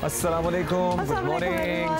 अस्सलाम वालेकुम,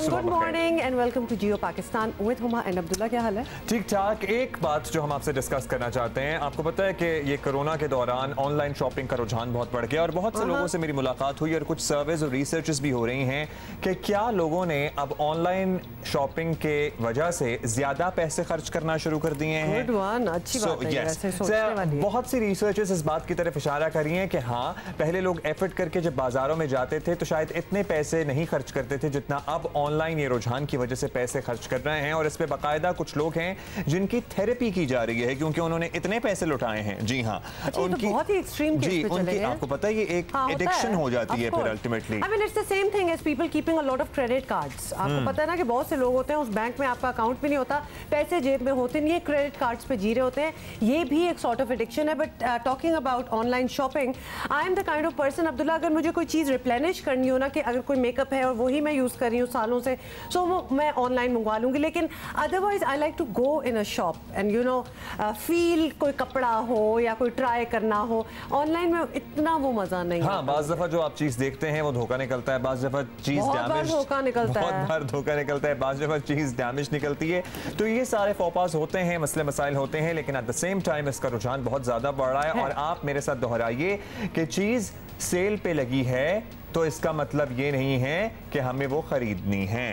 good morning and welcome to Geo Pakistan with Huma and Abdullah. क्या हाल है? ठीक ठाक। एक बात जो हम आपसे डिस्कस करना चाहते हैं, आपको पता है कि ये कोरोना के दौरान ऑनलाइन शॉपिंग का रुझान बहुत बढ़ गया और बहुत से लोगों से मेरी मुलाकात हुई और कुछ सर्वेज और रिसर्चेस भी हो रही हैं कि क्या लोगों ने अब ऑनलाइन शॉपिंग के वजह से ज्यादा पैसे खर्च करना शुरू कर दिए हैं। अच्छी बात है। वैसे सोचने वाली है। बहुत सी रिसर्चेस इस बात की तरफ इशारा कर रही हैं कि हाँ, पहले लोग एफर्ट करके जब बाजारों में जाते थे तो शायद इतने पैसे नहीं खर्च करते थे जितना अब ऑनलाइन ये रुझान की वजह से पैसे खर्च कर रहे हैं। और इस पे बाकायदा कुछ लोग हैं जिनकी थेरेपी की जा रही है क्योंकि उन्होंने इतने पैसे लुटाए हैं। जी हाँ, उनकी बहुत ही एक्सट्रीम केस पे चले गए। आपको पता है ये एक एडिक्शन हो जाती है फिर ultimately. I mean it's the same thing as people keeping a lot of credit cards. आपको पता है ना कि बहुत से लोग होते हैं उस बैंक में आपका अकाउंट भी नहीं होता, पैसे जेब में होते नहीं है, क्रेडिट कार्ड्स पे जी रहे होते हैं। ये भी एक सॉर्ट ऑफ एडिक्शन है। But talking about online shopping, I am the kind of person Abdullah, अगर मुझे कोई चीज़ रिप्लेनिश करनी हो ना, कि अगर कोई मेकअप है और वही मैं यूज़ कर रही हूँ सालों से, सो वो मैं ऑनलाइन मंगवा लूँगी। लेकिन otherwise I like to go in a shop and you know feel, कोई कपड़ा हो या कोई ट्राई करना हो। ऑनलाइन में इतना वो मज़ा नहीं। हाँ, बाज़ दफ़ा जो आप चीज़ देखते हैं वो धोखा निकलता है, बाज़ दफ़ा चीज़ डैमेज धोखा निकलता है, बहुत बार धोखा निकलता है, बाज़ दफ़ा चीज़ डैमेज निकलती है। तो ये सारे फोपास होते हैं, मसले मसाइल होते हैं, लेकिन एट द सेम टाइम इसका रुझान बहुत ज़्यादा बढ़ रहा है। और आप मेरे साथ दोहराइए कि चीज़ सेल पे लगी है तो इसका मतलब ये नहीं है कि हमें वो खरीदनी है।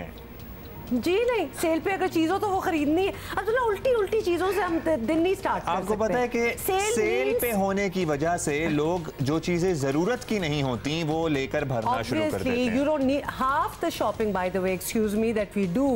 जी नहीं, सेल पे अगर चीज़ हो तो वो खरीदनी है। अब्दुल्ला, उल्टी उल्टी चीज़ों से हम दिन नहीं स्टार्ट कर सकते। आपको पता है कि सेल पे होने की वजह से लोग जो चीजें जरूरत की नहीं होती वो लेकर भरना शुरू कर देते हैं। You don't need half the shopping, by the way, excuse me, that we do,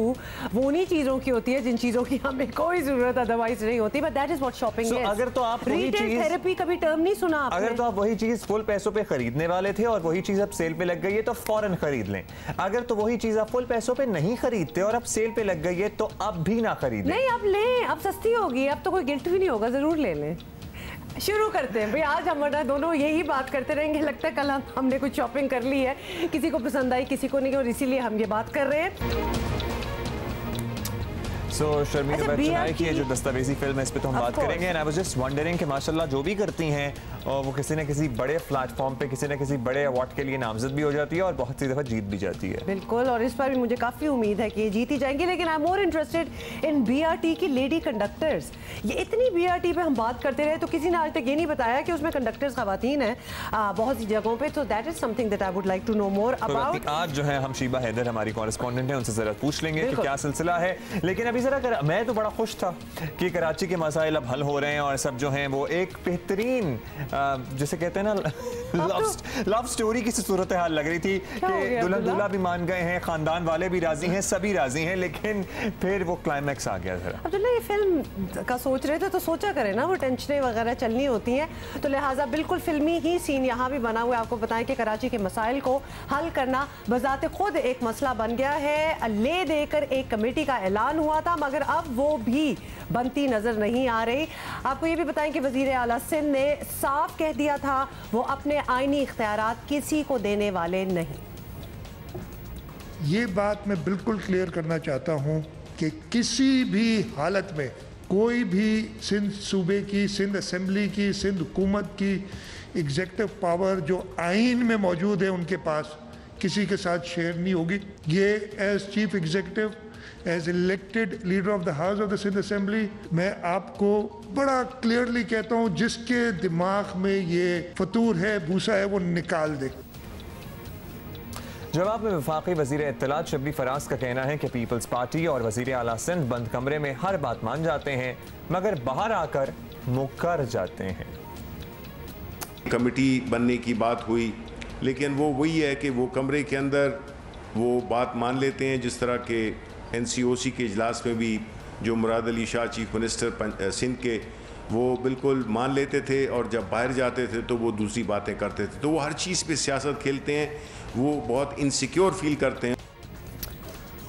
वो उन्हीं चीज़ों की होती है जिन चीज़ों की हमें कोई जरूरत अदरवाइज नहीं होती। But that is what shopping is. अगर तो आप रिटेल थेरेपी कभी टर्म नहीं सुना आपने? अगर तो आप वही चीज फुल पैसों पे खरीदने वाले थे और वही चीज अब सेल पे लग गई है तो फौरन खरीद लें। अगर तो वही चीज आप फुल पैसों पे नहीं खरीदते और अब सेल पे गई है तो अब भी ना खरीदें। नहीं, अब लें, अब सस्ती होगी, अब तो कोई गिल्ट भी नहीं होगा, जरूर ले लें। शुरू करते हैं भाई। आज हम दोनों यही बात करते रहेंगे। लगता है कल हमने कुछ शॉपिंग कर ली है, किसी को पसंद आई किसी को नहीं, और इसीलिए हम ये बात कर रहे हैं। शर्मी की जो दस्तावेजी फिल्म है इस पे तो हम बात करेंगे। And I was just wondering कि माशाल्लाह जो भी करती हैं और वो किसी न किसी बड़े प्लेटफॉर्म पे किसी न किसी बड़े अवार्ड के लिए नामजद भी हो जाती है और बहुत सी दफ़ा जीत भी जाती है। बिल्कुल, और इस पर भी मुझे काफ़ी उम्मीद है कि ये जीती जाएंगी। लेकिन I am more interested in BRT की लेडी कंडक्टर्स। ये इतनी BRT पे हम बात करते रहे तो किसी ने आज तक ये नहीं बताया कि उसमें कंडक्टर्स खवातीन हैं बहुत सी जगहों पे। तो that is something that I would like to know more about. आज जो है हम शीबा हैदर हमारी कॉरेस्पॉन्डेंट हैं, उनसे जरा पूछ लेंगे कि क्या सिलसिला है। लेकिन अभी जरा मैं तो बड़ा खुश था कि कराची के मसाइल अब हल हो रहे हैं और सब जो हैं वो एक बेहतरीन, जैसे कहते हैं ना, लव स्टोरी की सूरत हाल लग रही थी कि दुल्हन दूल्हा भी मान गए हैं, खानदान वाले भी राजी हैं, सभी राजी हैं, लेकिन फिर वो क्लाइमैक्स आ गया। जरा अब्दुल्ला, ये फिल्म का सोच रहे थे तो सोचा करें ना, वो टेंशनें वगैरह चलनी होती हैं, तो लिहाजा बिल्कुल फिल्मी ही सीन यहाँ भी बना हुआ है। आपको बताएं कि कराची के मसाइल को हल करना बजाते खुद एक मसला बन गया है। ले देकर एक कमेटी का ऐलान हुआ था मगर अब वो भी बनती नजर नहीं आ रही। आपको ये भी बताएं कि वजीर आला सिंध ने साफ कह दिया था वो अपने आईनी इख्तियारात किसी को देने वाले नहीं। ये बात मैं बिल्कुल क्लियर करना चाहता हूँ कि किसी भी हालत में कोई भी सिंध सूबे की, सिंध असेंबली की, सिंध हुकूमत की एग्जेक्टिव पावर जो आइन में मौजूद है उनके पास, किसी के साथ शेयर नहीं होगी। ये as chief executive, as elected leader of the house of the Sindh assembly, मैं आपको बड़ा क्लियरली कहता हूँ, जिसके दिमाग में ये फतूर है, भूसा है, वो निकाल दे। जवाब में वफाकी वजीर इत्तलात शबली फराज का कहना है कि पीपल्स पार्टी और वजीर आला सिंध बंद कमरे में हर बात मान जाते हैं मगर बाहर आकर मुकर जाते हैं। कमेटी बनने की बात हुई, लेकिन वो वही है कि वो कमरे के अंदर वो बात मान लेते हैं, जिस तरह के NCOC के इजलास में भी जो मुराद अली शाह चीफ मिनिस्टर सिंध के, वो बिल्कुल मान लेते थे और जब बाहर जाते थे तो वो दूसरी बातें करते थे। तो वो हर चीज़ पे सियासत खेलते हैं, वो बहुत इनसिक्योर फील करते हैं।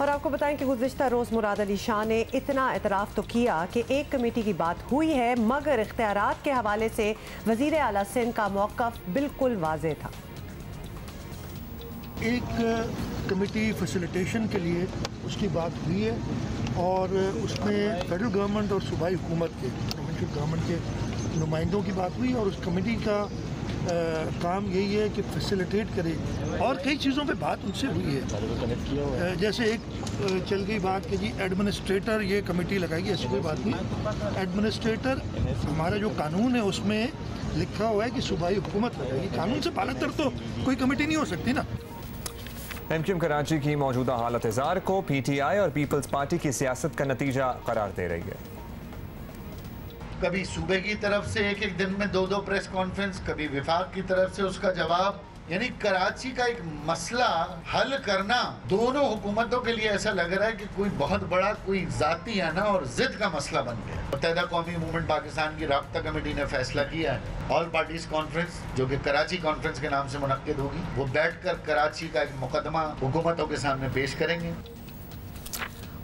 और आपको बताएं कि गुज़िश्ता रोज़ मुराद अली शाह ने इतना एतराफ़ तो किया कि एक कमेटी की बात हुई है मगर इख्तियारात के हवाले से वज़ीर आला सिंध का मौक़िफ़ बिल्कुल वाज़ेह था। एक कमेटी फैसिलिटेशन के लिए उसकी बात हुई है और उसमें फेडरल गवर्नमेंट और सूबाई हुकूमत के, प्रोविंशियल गवर्नमेंट के नुमाइंदों की बात हुई और उस कमेटी का काम यही है कि फैसिलिटेट करे, और कई चीज़ों पे बात उनसे हुई है। जैसे एक चल गई बात कि जी एडमिनिस्ट्रेटर ये कमेटी लगाएगी, ऐसी कोई बात नहीं। एडमिनिस्ट्रेटर हमारा जो कानून है उसमें लिखा हुआ है कि सूबाई हुकूमत लगाएगी, कानून से पालतर तो कोई कमेटी नहीं हो सकती ना। एमक्यूएम कराची की मौजूदा हालत इज़हार को पीटीआई और पीपल्स पार्टी की सियासत का नतीजा करार दे रही है। कभी सूबे की तरफ से एक एक दिन में 2-2 प्रेस कॉन्फ्रेंस, कभी विफाक की तरफ से उसका जवाब, यानी कराची का एक मसला हल करना दोनों हुकूमतों के लिए ऐसा लग रहा है कि कोई बहुत बड़ा कोई जाती आना और जिद का मसला बन गया। मुत्तहिदा कौमी मूवमेंट पाकिस्तान की राब्ता कमेटी ने फैसला किया है ऑल पार्टीज कॉन्फ्रेंस, जो कि कराची कॉन्फ्रेंस के नाम से मुनक्किद होगी, वो बैठकर कराची का एक मुकदमा हुकूमतों के सामने पेश करेंगे।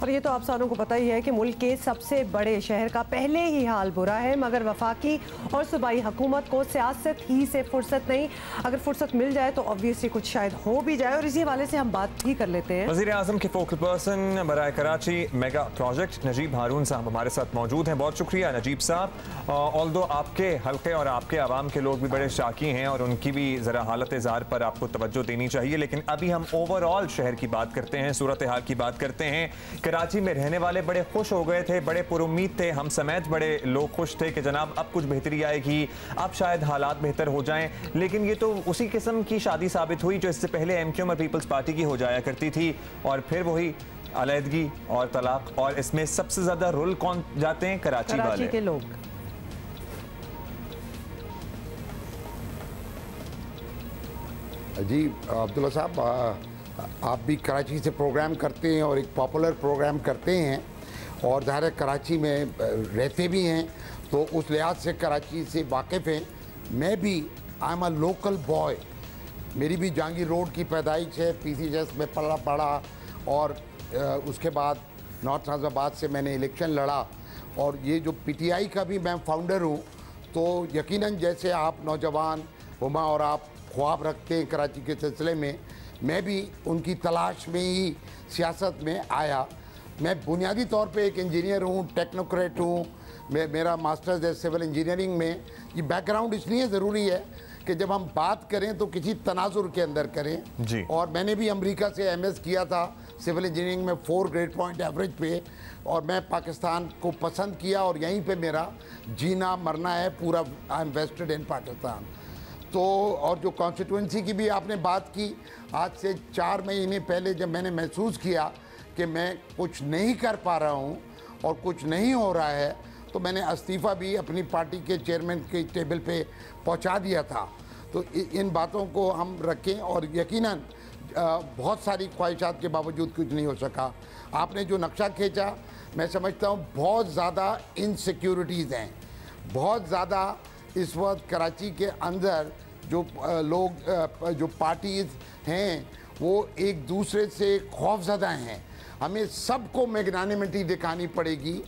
और ये तो आप सारों को पता ही है कि मुल्क के सबसे बड़े शहर का पहले ही हाल बुरा है, मगर वफाकी और सूबाई हुकूमत को सियासत ही से फुर्सत नहीं। अगर फुर्सत मिल जाए तो ऑब्वियसली कुछ शायद हो भी जाए, और इसी हवाले से हम बात भी कर लेते हैं। वज़ीर आज़म के फोकल पर्सन बराए कराची मेगा प्रोजेक्ट नजीब हारून साहब हमारे साथ मौजूद हैं। बहुत शुक्रिया नजीब साहब। ऑल्दो आपके हल्के और आपके आवाम के लोग भी बड़े शाकी हैं और उनकी भी ज़रा हालत इज़हार पर आपको तवज्जो देनी चाहिए, लेकिन अभी हम ओवरऑल शहर की बात करते हैं, सूरत हाल की बात करते हैं। कराची में रहने वाले बड़े खुश हो गए थे, बड़े पुरुम्मीद थे, हम समेत बड़े लोग खुश थे कि जनाब अब कुछ बेहतरी आएगी, अब शायद हालात बेहतर हो जाएं, लेकिन ये तो उसी किस्म की शादी साबित हुई जो इससे पहले एमक्यूएम और पीपल्स पार्टी की हो जाया करती थी, और फिर वही अलहदगी और तलाक, और इसमें सबसे ज्यादा रोल कौन जाते हैं? कराची वाले के लोग। जी अब्दुल्ला साहब, आप भी कराची से प्रोग्राम करते हैं और एक पॉपुलर प्रोग्राम करते हैं, और ज़ाहिर है कराची में रहते भी हैं, तो उस लिहाज से कराची से वाकिफ़ हैं। मैं भी आई एम अ लोकल बॉय, मेरी भी जहांगीर रोड की पैदाइश है, PCHS में पढ़ा और उसके बाद नॉर्थ नाज़ाबाद से मैंने इलेक्शन लड़ा, और ये जो PTI का भी मैं फाउंडर हूँ। तो यकीनन जैसे आप नौजवान हुमा और आप ख्वाब रखते हैं कराची के सिलसिले में, मैं भी उनकी तलाश में ही सियासत में आया। मैं बुनियादी तौर पे एक इंजीनियर हूँ, टेक्नोक्रेट हूँ, मेरा मास्टर्स है सिविल इंजीनियरिंग में। ये बैकग्राउंड इसलिए ज़रूरी है कि जब हम बात करें तो किसी तनाजुर के अंदर करें जी। और मैंने भी अमेरिका से MS किया था सिविल इंजीनियरिंग में 4 ग्रेड पॉइंट एवरेज पे, और मैं पाकिस्तान को पसंद किया और यहीं पे मेरा जीना मरना है पूरा। आई एम वेस्टेड इन पाकिस्तान। तो और जो कॉन्स्टिट्यूंसी की भी आपने बात की, आज से 4 महीने पहले जब मैंने महसूस किया कि मैं कुछ नहीं कर पा रहा हूँ और कुछ नहीं हो रहा है, तो मैंने इस्तीफ़ा भी अपनी पार्टी के चेयरमैन के टेबल पे पहुँचा दिया था। तो इन बातों को हम रखें, और यकीनन बहुत सारी ख्वाहिशात के बावजूद कुछ नहीं हो सका। आपने जो नक्शा खींचा, मैं समझता हूँ बहुत ज़्यादा इनसिक्योरिटीज़ हैं, बहुत ज़्यादा इस वक्त कराची के अंदर जो लोग जो पार्टीज हैं वो एक दूसरे से खौफज़दा हैं। हमें सबको मैग्नानिमिटी दिखानी पड़ेगी,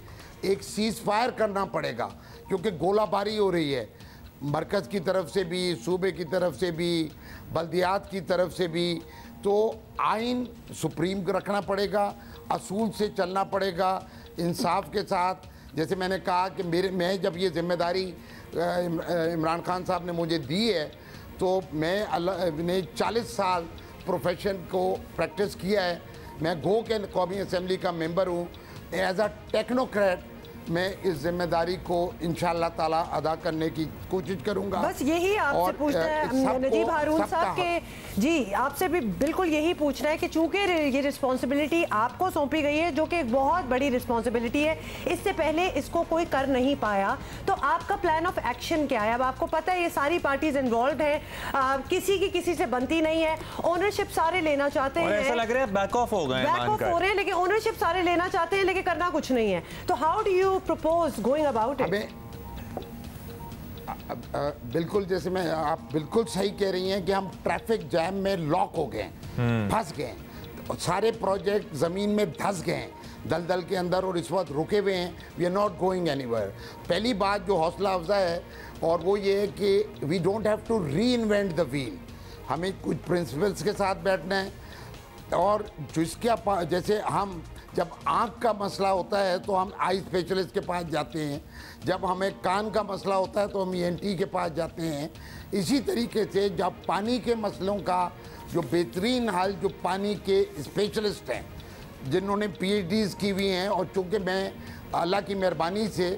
एक सीज़ फायर करना पड़ेगा, क्योंकि गोलाबारी हो रही है मरकज़ की तरफ से भी, सूबे की तरफ से भी, बल्दियात की तरफ से भी। तो आइन सुप्रीम रखना पड़ेगा, असूल से चलना पड़ेगा, इंसाफ के साथ। जैसे मैंने कहा कि मैं जब ये जिम्मेदारी इमरान खान साहब ने मुझे दी है, तो मैंने 40 साल प्रोफेशन को प्रैक्टिस किया है। मैं गो के कौमी असम्बली का मेंबर हूँ। एज अ टेक्नोक्रेट मैं इस जिम्मेदारी को इंशाअल्लाह ताला अदा करने की कोशिश करूंगा। बस यही आपसे पूछना है नजीब हारून साहब के जी, आपसे भी बिल्कुल यही पूछना है कि चूंकि ये रिस्पॉन्सिबिलिटी आपको सौंपी गई है, जो कि एक बहुत बड़ी रिस्पॉन्सिबिलिटी है, इससे पहले इसको कोई कर नहीं पाया, तो आपका प्लान ऑफ एक्शन क्या है? अब आपको पता है ये सारी पार्टीज इन्वॉल्व है, किसी की किसी से बनती नहीं है, ओनरशिप सारे लेना चाहते हैं, ऐसा लग रहा है बैक ऑफ हो गए, बैक ऑफ हो रहे हैं, लेकिन ओनरशिप सारे लेना चाहते हैं, लेकिन करना कुछ नहीं है। तो how do you propose going about it? बिल्कुल, जैसे मैं आप बिल्कुल सही कह रही हैं कि हम ट्रैफिक जैम में लॉक हो गए, फंस गए, सारे प्रोजेक्ट ज़मीन में धंस गए दलदल के अंदर, और इस वक्त रुके हुए हैं। We are not going anywhere. पहली बात जो हौसला अफजा है, और वो ये है कि we don't have to reinvent the wheel. हमें कुछ प्रिंसिपल्स के साथ बैठना है, और जिसके जैसे हम जब आँख का मसला होता है तो हम आई स्पेशलिस्ट के पास जाते हैं, जब हमें कान का मसला होता है तो हम ENT के पास जाते हैं। इसी तरीके से जब पानी के मसलों का जो बेहतरीन हाल जो पानी के स्पेशलिस्ट हैं जिन्होंने PhDs की हुई हैं, और चूँकि मैं अल्लाह की मेहरबानी से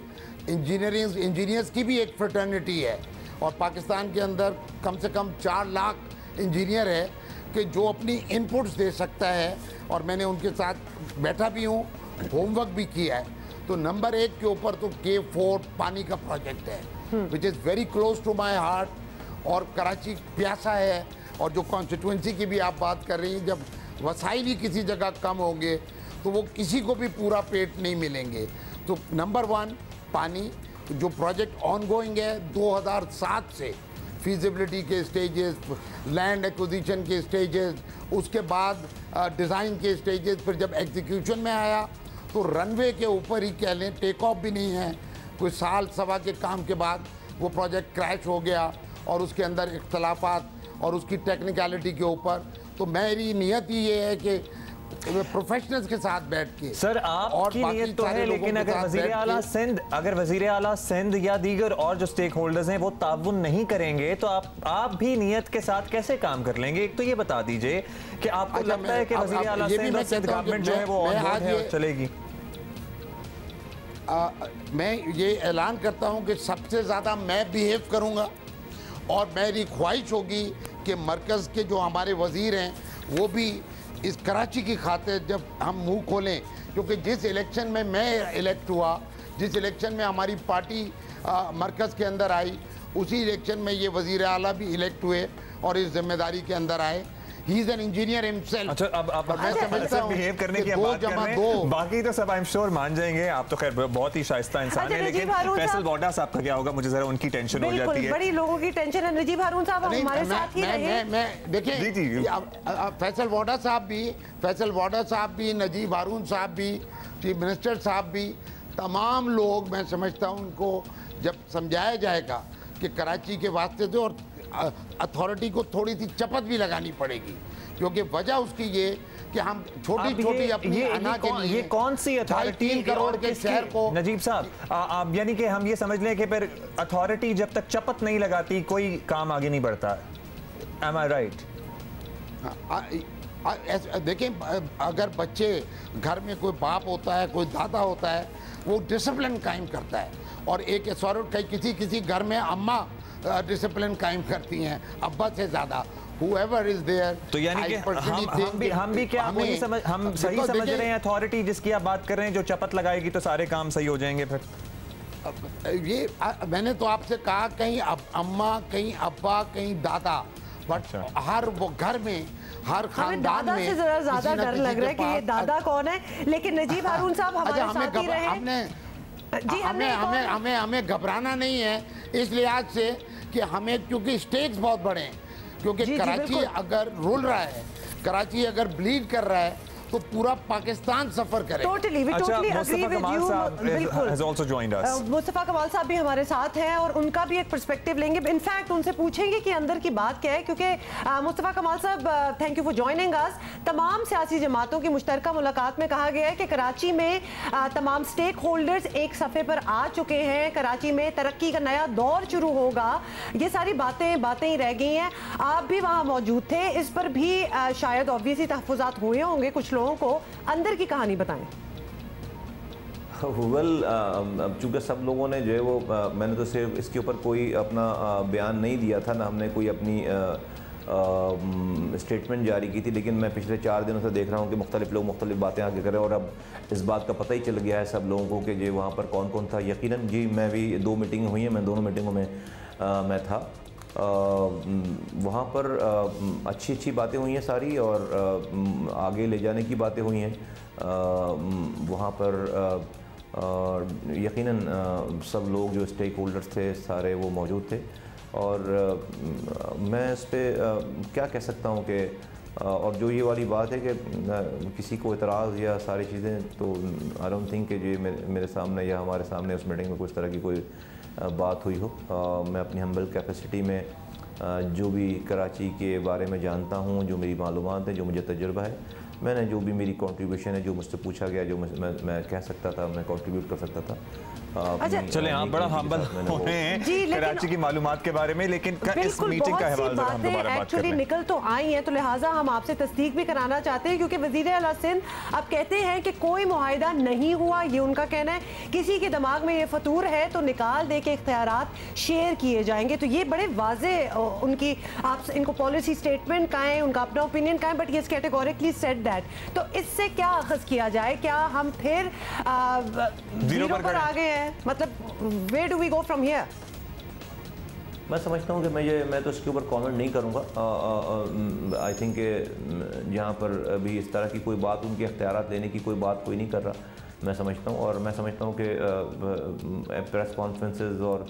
इंजीनियर्स की भी एक फ्रेटर्निटी है और पाकिस्तान के अंदर कम से कम 4 लाख इंजीनियर है कि जो अपनी इनपुट्स दे सकता है, और मैंने उनके साथ बैठा भी हूँ, होमवर्क भी किया है। तो नंबर 1 के ऊपर तो K4 पानी का प्रोजेक्ट है which is very close to my heart, और कराची प्यासा है। और जो कॉन्स्टिट्यूंसी की भी आप बात कर रही हैं, जब वसाइल ही किसी जगह कम होंगे तो वो किसी को भी पूरा पेट नहीं मिलेंगे। तो नंबर 1 पानी, जो प्रोजेक्ट ऑन गोइंग है 2007 से, फीजिबिलिटी के स्टेजेस, लैंड एक्विजिशन के स्टेजेस, उसके बाद डिज़ाइन के स्टेजेस, फिर जब एग्जीक्यूशन में आया तो रनवे के ऊपर ही कह लें, टेक ऑफ भी नहीं है, कोई साल सवा के काम के बाद वो प्रोजेक्ट क्रैश हो गया और उसके अंदर इख्तलाफात और उसकी टेक्निकलिटी के ऊपर। तो मेरी नियत ही ये है कि प्रोफेशनल्स के साथ बैठ के सर आपकी नियत तो है, लेकिन अगर वज़ीर आला सिंध या दीगर और जो स्टेक होल्डर्स हैं वो ताउन नहीं करेंगे तो आप भी नियत के साथ कैसे काम कर लेंगे? एक तो ये बता दीजिए कि आपको लगता है कि वज़ीर आला सिंध और सिंध गवर्नमेंट जो है वो ऑन बोर्ड है और चलेगी? मैं ये ऐलान करता हूँ कि सबसे ज़्यादा मैं बिहेव करूँगा, और मेरी ख्वाहिश होगी कि मरकज़ के जो हमारे वज़ीर हैं वो भी इस कराची की खातिर जब हम मुंह खोलें, क्योंकि जिस इलेक्शन में मैं इलेक्ट हुआ, जिस इलेक्शन में हमारी पार्टी मरकज़ के अंदर आई, उसी इलेक्शन में ये वज़ीर आला भी इलेक्ट हुए और इस जिम्मेदारी के अंदर आए। He is an engineer himself. अच्छा, अब मैं समझता हूं बिहेव करने की बात कर रहे हैं, बाकी तो सब आई एम श्योर मान जाएंगे। आप तो खैर बहुत ही शाइस्ता इंसान है, लेकिन फैसल वोडा साहब का क्या होगा? मुझे जरा उनकी टेंशन हो जाती है। बड़ी लोगों की टेंशन है। नजीब हारून साहब हमारे साथ ही रहे। मैं देखिए, फैसल वोडा साहब भी, नजीब हारून साहब भी, चीफ मिनिस्टर साहब भी, तमाम लोग, मैं समझता हूँ उनको जब समझाया जाएगा कि कराची के वास्ते से, और अथॉरिटी को थोड़ी सी चपत भी लगानी पड़ेगी, क्योंकि वजह उसकी ये कि हम छोटी अपनी अना के लिए, ये कौन सी अथॉरिटी 3 करोड़ के शहर को, नजीब साहब आप यानी कि हम ये समझ लें कि फिर अथॉरिटी जब तक चपत नहीं लगाती कोई काम आगे नहीं बढ़ता। एम आई राइट? देखें, अगर बच्चे घर में कोई बाप होता है, कोई दादा होता है, वो डिसिप्लिन कायम करता है, और एक किसी घर में अम्मा डिसिप्लिन कायम करती हैं अब्बा से ज़्यादा, whoever is there। तो यानी कि हम भी क्या हम सही समझ रहे हैं अथॉरिटी जिसकी आप बात कर रहे हैं, जो चपत लगाएगी तो सारे काम सही हो जाएंगे? फिर ये मैंने तो आपसे कहा, कहीं अम्मा, कहीं अब्बा, कहीं दादा, बट हर वो घर में, हर खानदान में से जरा ज्यादा डर लग रहा है कि ये दादा कौन है। लेकिन नजीब हारून साहब हमारे साथ ही रहे। हमें घबराना नहीं है इस लिहाज से कि हमें, क्योंकि स्टेक्स बहुत बड़े हैं, क्योंकि कराची अगर रुल रहा है, कराची अगर ब्लीड कर रहा है तो पूरा पाकिस्तान सफर करेगा। Totally, we totally agree with you. बिल्कुल। has also joined us. Mustafa कमाल साहब भी हमारे साथ हैं और उनका भी एक पर्सपेक्टिव लेंगे। इनफैक्ट उनसे पूछेंगे कि अंदर की बात क्या है, क्योंकि मुस्तफ़ा कमाल साहब, thank you for joining us. तमाम सियासी जमातों की मुश्तरका मुलाकात में कहा गया है कि कराची में तमाम स्टेक होल्डर्स एक सफ़े पर आ चुके हैं, कराची में तरक्की का नया दौर शुरू होगा। ये सारी बातें ही रह गई हैं। आप भी वहाँ मौजूद थे, इस पर भी शायद ऑब्वियसली तहफ़्फ़ुज़ात हुए होंगे कुछ लोगों को। अंदर की कहानी बताएं। अब चूँकि सब लोगों ने जो है वो, मैंने तो सिर्फ इसके ऊपर कोई अपना बयान नहीं दिया था, ना हमने कोई अपनी स्टेटमेंट जारी की थी, लेकिन मैं पिछले 4 दिनों से देख रहा हूँ कि मुख्तलिफ लोग मुख्तलिफ बातें आगे कर रहे हैं, और अब इस बात का पता ही चल गया है सब लोगों को कि जी वहाँ पर कौन कौन था। यकीनन जी, मैं भी 2 मीटिंग हुई हैं, मैं दोनों मीटिंगों में मैं था। वहाँ पर अच्छी बातें हुई हैं सारी, और आगे ले जाने की बातें हुई हैं। वहाँ पर यकीनन सब लोग जो स्टेक होल्डर्स थे सारे वो मौजूद थे, और मैं इस पर क्या कह सकता हूँ कि, और जो ये वाली बात है कि किसी को इतराज़ या सारी चीज़ें, तो आई डोंट थिंक कि ये मेरे सामने या हमारे सामने उस मीटिंग में कुछ तरह की कोई बात हुई हो। मैं अपनी हम्बल कैपेसिटी में जो भी कराची के बारे में जानता हूँ, जो मेरी मालूमात है, जो मुझे तजुर्बा है, मैंने जो भी मेरी कंट्रीब्यूशन है, जो मुझसे पूछा गया, जो मैं कह सकता था, मैं कंट्रीब्यूट कर सकता था। अच्छा चले आप बड़ा हम्बल हो रहे हैं कराची की मालूमात के बारे में, लेकिन इस मीटिंग का हवाला जरा हम दोबारा बात एक्चुअली निकल तो आई हैं, तो लिहाजा हम आपसे तस्दीक भी कराना चाहते हैं, क्योंकि वज़ीर आला सिंध अब कहते हैं कि कोई मुआहिदा नहीं हुआ, ये उनका कहना है। किसी के दिमाग में ये फतूर है तो निकाल दे के इख्तियारात शेयर किए जाएंगे। तो ये बड़े वाजे उनकी, आप इनको पॉलिसी स्टेटमेंट का है, उनका अपना ओपिनियन का है, बट ये कैटेगोरिकली सेड दैट। तो इससे क्या अखज़ किया जाए? क्या हम फिर जीरो पर आ गए हैं? मतलब where do we go from here? मैं समझता हूँ कि मैं तो इसके ऊपर कमेंट नहीं करूँगा। आई थिंक जहाँ पर अभी इस तरह की कोई बात, उनके इख्तियारात लेने की कोई बात कोई नहीं कर रहा, मैं समझता हूँ। और मैं समझता हूँ कि प्रेस कॉन्फ्रेंसेस और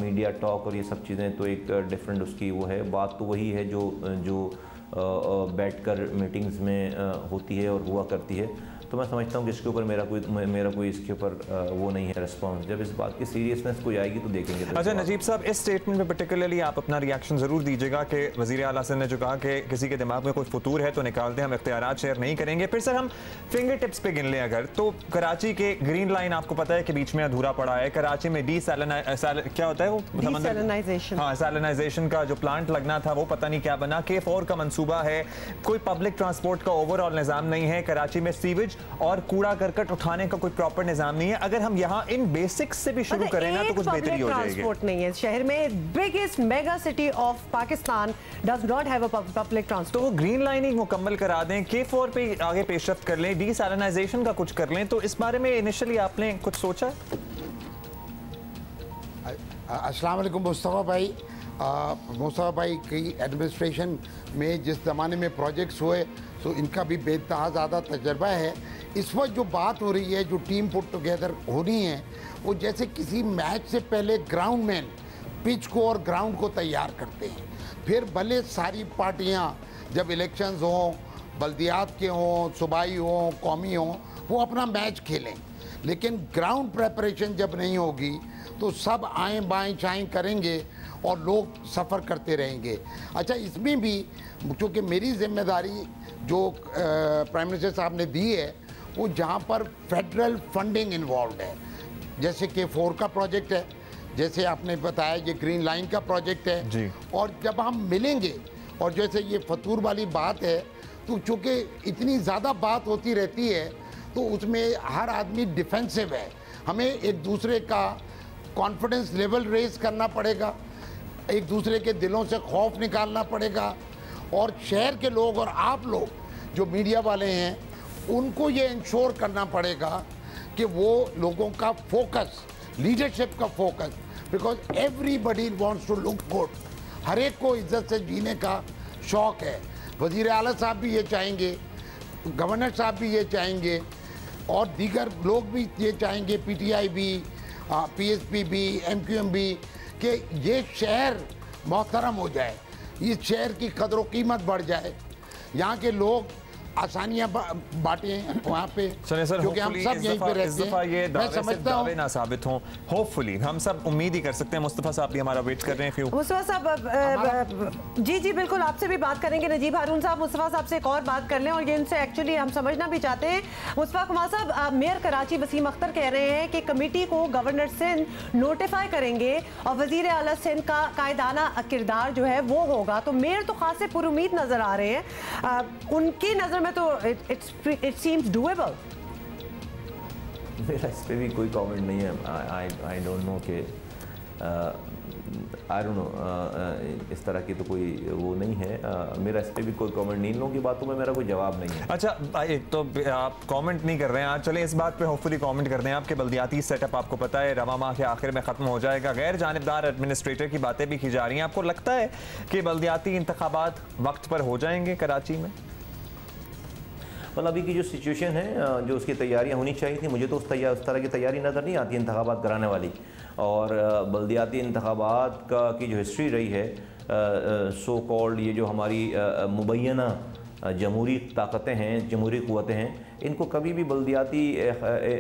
मीडिया टॉक और ये सब चीज़ें तो एक डिफरेंट उसकी वो है, बात तो वही है जो बैठकर मीटिंग्स में होती है और हुआ करती है। तो मैं समझता हूँ कि इसके ऊपर मेरा कोई इसके ऊपर वो नहीं है रिस्पॉन्स। जब इस बात की सीरियसनेस कोई आएगी तो देखेंगे। अच्छा नजीब साहब, इस स्टेटमेंट में पर्टिकुलरली आप अपना रिएक्शन ज़रूर दीजिएगा कि वज़ीर आला सिंध ने जो कहा कि किसी के दिमाग में कोई फतूर है तो निकाल दें, हम इख्तियारात शेयर नहीं करेंगे। फिर सर हम फिंगर टिप्स पे गिन लें अगर, तो कराची के ग्रीन लाइन आपको पता है कि बीच में अधूरा पड़ा है। कराची में क्या होता है वो, सैलिनाइजेशन का जो प्लांट लगना था वो पता नहीं क्या बना। K4 का मंसूबा है, कोई पब्लिक ट्रांसपोर्ट का ओवरऑल निज़ाम नहीं है। कराची में सीवेज और कूड़ा करकट उठाने का कोई प्रॉपर निजाम नहीं है। अगर हम यहाँ इन बेसिक्स से भी शुरू करें ना तो कुछ बेहतरी हो जाएगी। ट्रांसपोर्ट नहीं है शहर में, biggest mega city of Pakistan does not have a public transport. तो वो ग्रीन लाइनिंग मुकम्मल करा दें, K4 पे आगे पेशरफ्त कर लें, डीसैलिनाइजेशन का कुछ कर लें। तो इस बारे में इनिशियली आपने कुछ सोचा? अस्सलाम वालेकुम मुस्तफ़ा भाई। मुस्तफ़ा भाई की एडमिनिस्ट्रेशन में जिस ज़माने में प्रोजेक्ट्स हुए तो इनका भी बेतहा ज़्यादा तजर्बा है। इस वक्त जो बात हो रही है, जो टीम पुट टुगेदर होनी है, वो जैसे किसी मैच से पहले ग्राउंडमैन पिच को और ग्राउंड को तैयार करते हैं। फिर भले सारी पार्टियां जब इलेक्शंस हों, बल्दियात के हों, सूबाई हों, कौमी हों, वो अपना मैच खेलें, लेकिन ग्राउंड प्रेपरेशन जब नहीं होगी तो सब आएँ बाएँ चाएँ करेंगे और लोग सफ़र करते रहेंगे। अच्छा, इसमें भी चूँकि मेरी जिम्मेदारी जो प्राइम मिनिस्टर साहब ने दी है वो जहाँ पर फेडरल फंडिंग इन्वॉल्व है, जैसे K4 का प्रोजेक्ट है, जैसे आपने बताया ये ग्रीन लाइन का प्रोजेक्ट है जी। और जब हम मिलेंगे और जैसे ये फतूर वाली बात है, तो चूँकि इतनी ज़्यादा बात होती रहती है तो उसमें हर आदमी डिफेंसिव है। हमें एक दूसरे का कॉन्फिडेंस लेवल रेज करना पड़ेगा, एक दूसरे के दिलों से खौफ निकालना पड़ेगा, और शहर के लोग और आप लोग जो मीडिया वाले हैं उनको ये इंश्योर करना पड़ेगा कि वो लोगों का फोकस, लीडरशिप का focus, because everybody wants to look good, हर एक को इज्जत से जीने का शौक़ है। वज़ीर आला साहब भी ये चाहेंगे, गवर्नर साहब भी ये चाहेंगे, और दीगर लोग भी ये चाहेंगे, PTI भी, PSP भी, MQM भी, कि ये शहर मोहतरम हो जाए, इस शहर की कदर कीमत बढ़ जाए, यहाँ के लोग आसानियाँ बांटें वहाँ पे, क्योंकि हम सब यहीं पे रहते हैं। मैं समझता हूँ ना साबित हों, होपफुली हम सब उम्मीद ही कर सकते हैं। मुस्तफ़ा साहब भी हमारा वेट कर रहे हैं। मुस्तफ़ा साहब जी बिल्कुल, आपसे भी बात करेंगे। नजीब हारून साहब, मुस्तफ़ा साहब से एक और बात कर लें, और ये इनसे एक्चुअली हम समझना भी चाहते हैं। मुस्तफ़ा कुमार साहब, मेयर कराची वसीम अख्तर कह रहे हैं कि कमेटी को गवर्नर सिंध नोटिफाई करेंगे और वज़ीर आला सिंध का कायदाना किरदार जो है वो होगा। तो मेयर तो खासे पुरुमीद नजर आ रहे हैं, उनकी नजर में तो it seems doable। मेरा इस पे भी कोई कमेंट नहीं है। आई डोंट नो कि आई डोंट नो, इस तरह की तो कोई वो नहीं है। मेरा इस पे भी कोई कमेंट नहीं, इन लोगों की बातों में मेरा कोई जवाब नहीं है। अच्छा, एक तो आप कमेंट नहीं कर रहे हैं, चलें इस बात पे होपफुली कमेंट कर दें। आपके बल्दियाती सेटअप आपको पता है रवा माह के आखिर में ख़त्म हो जाएगा, गैर जानिबदार एडमिनिस्ट्रेटर की बातें भी की जा रही हैं। आपको लगता है कि बल्दियाती इंतखाबात वक्त पर हो जाएंगे कराची में? मतलब अभी की जो सिचुएशन है, जो उसकी तैयारियां होनी चाहिए थी, मुझे तो उस तरह की तैयारी नज़र नहीं आती इंतखाबात कराने वाली। और बल्दियाती इंतखाबात की जो हिस्ट्री रही है, सो कॉल्ड ये जो हमारी मुबैना जमहूरी ताकतें हैं, जमहूरी क़ुव्वतें हैं, इनको कभी भी बल्दियाती